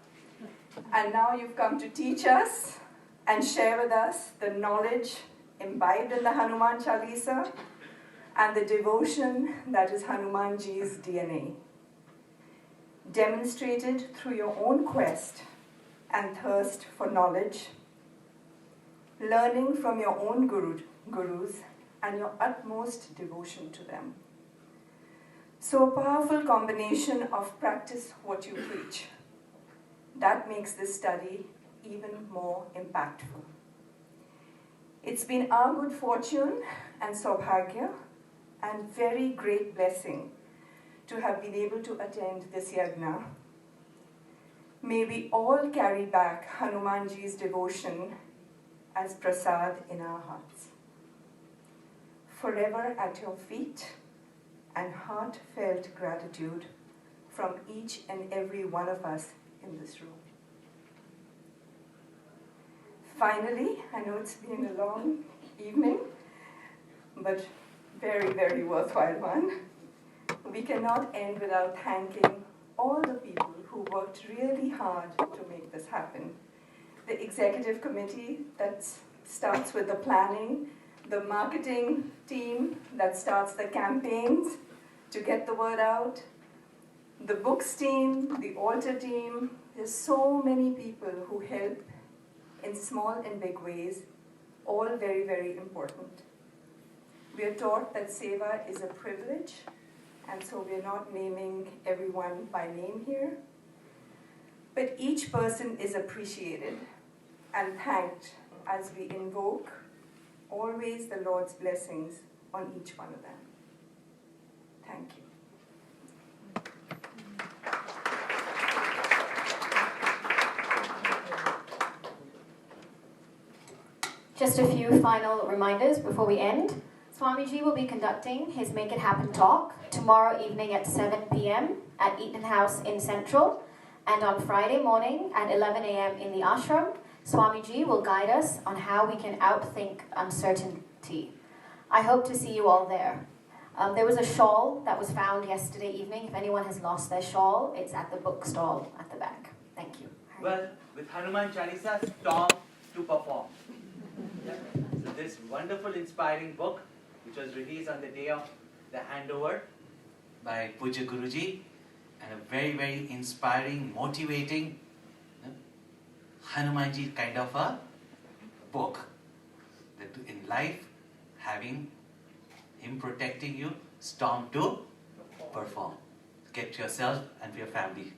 And now you've come to teach us and share with us the knowledge imbibed in the Hanuman Chalisa and the devotion that is Hanumanji's DNA. Demonstrated through your own quest and thirst for knowledge, learning from your own gurus and your utmost devotion to them. So a powerful combination of practice what you preach. That makes this study even more impactful. It's been our good fortune and saubhagya and very great blessing to have been able to attend this yagna. May we all carry back Hanumanji's devotion as prasad in our hearts. Forever at your feet, and heartfelt gratitude from each and every one of us in this room. Finally, I know it's been a long evening, but very, very worthwhile one. We cannot end without thanking all the people who worked really hard to make this happen. The executive committee that starts with the planning, the marketing team that starts the campaigns to get the word out, the books team, the altar team. There's so many people who help in small and big ways, all very, very important. We are taught that seva is a privilege, and so we're not naming everyone by name here. But each person is appreciated and thanked as we invoke always the Lord's blessings on each one of them. Thank you. Just a few final reminders before we end. Swamiji will be conducting his Make It Happen talk tomorrow evening at 7 p.m. at Eaton House in Central, and on Friday morning at 11 a.m. in the ashram. Swamiji will guide us on how we can outthink uncertainty. I hope to see you all there. There was a shawl that was found yesterday evening. If anyone has lost their shawl, it's at the bookstall at the back. Thank you. Well, with Hanuman Chalisa, storm to perform. Yeah. So this wonderful, inspiring book, which was released on the day of the handover By Puja Guruji, and a very, very inspiring, motivating Hanumanji kind of a book. That in life, having him protecting you, storm to perform. Get yourself and your family.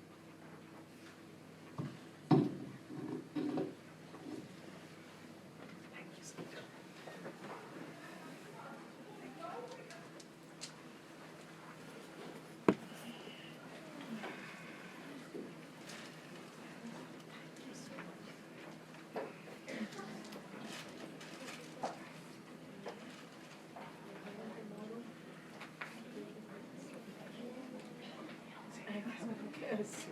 Yes.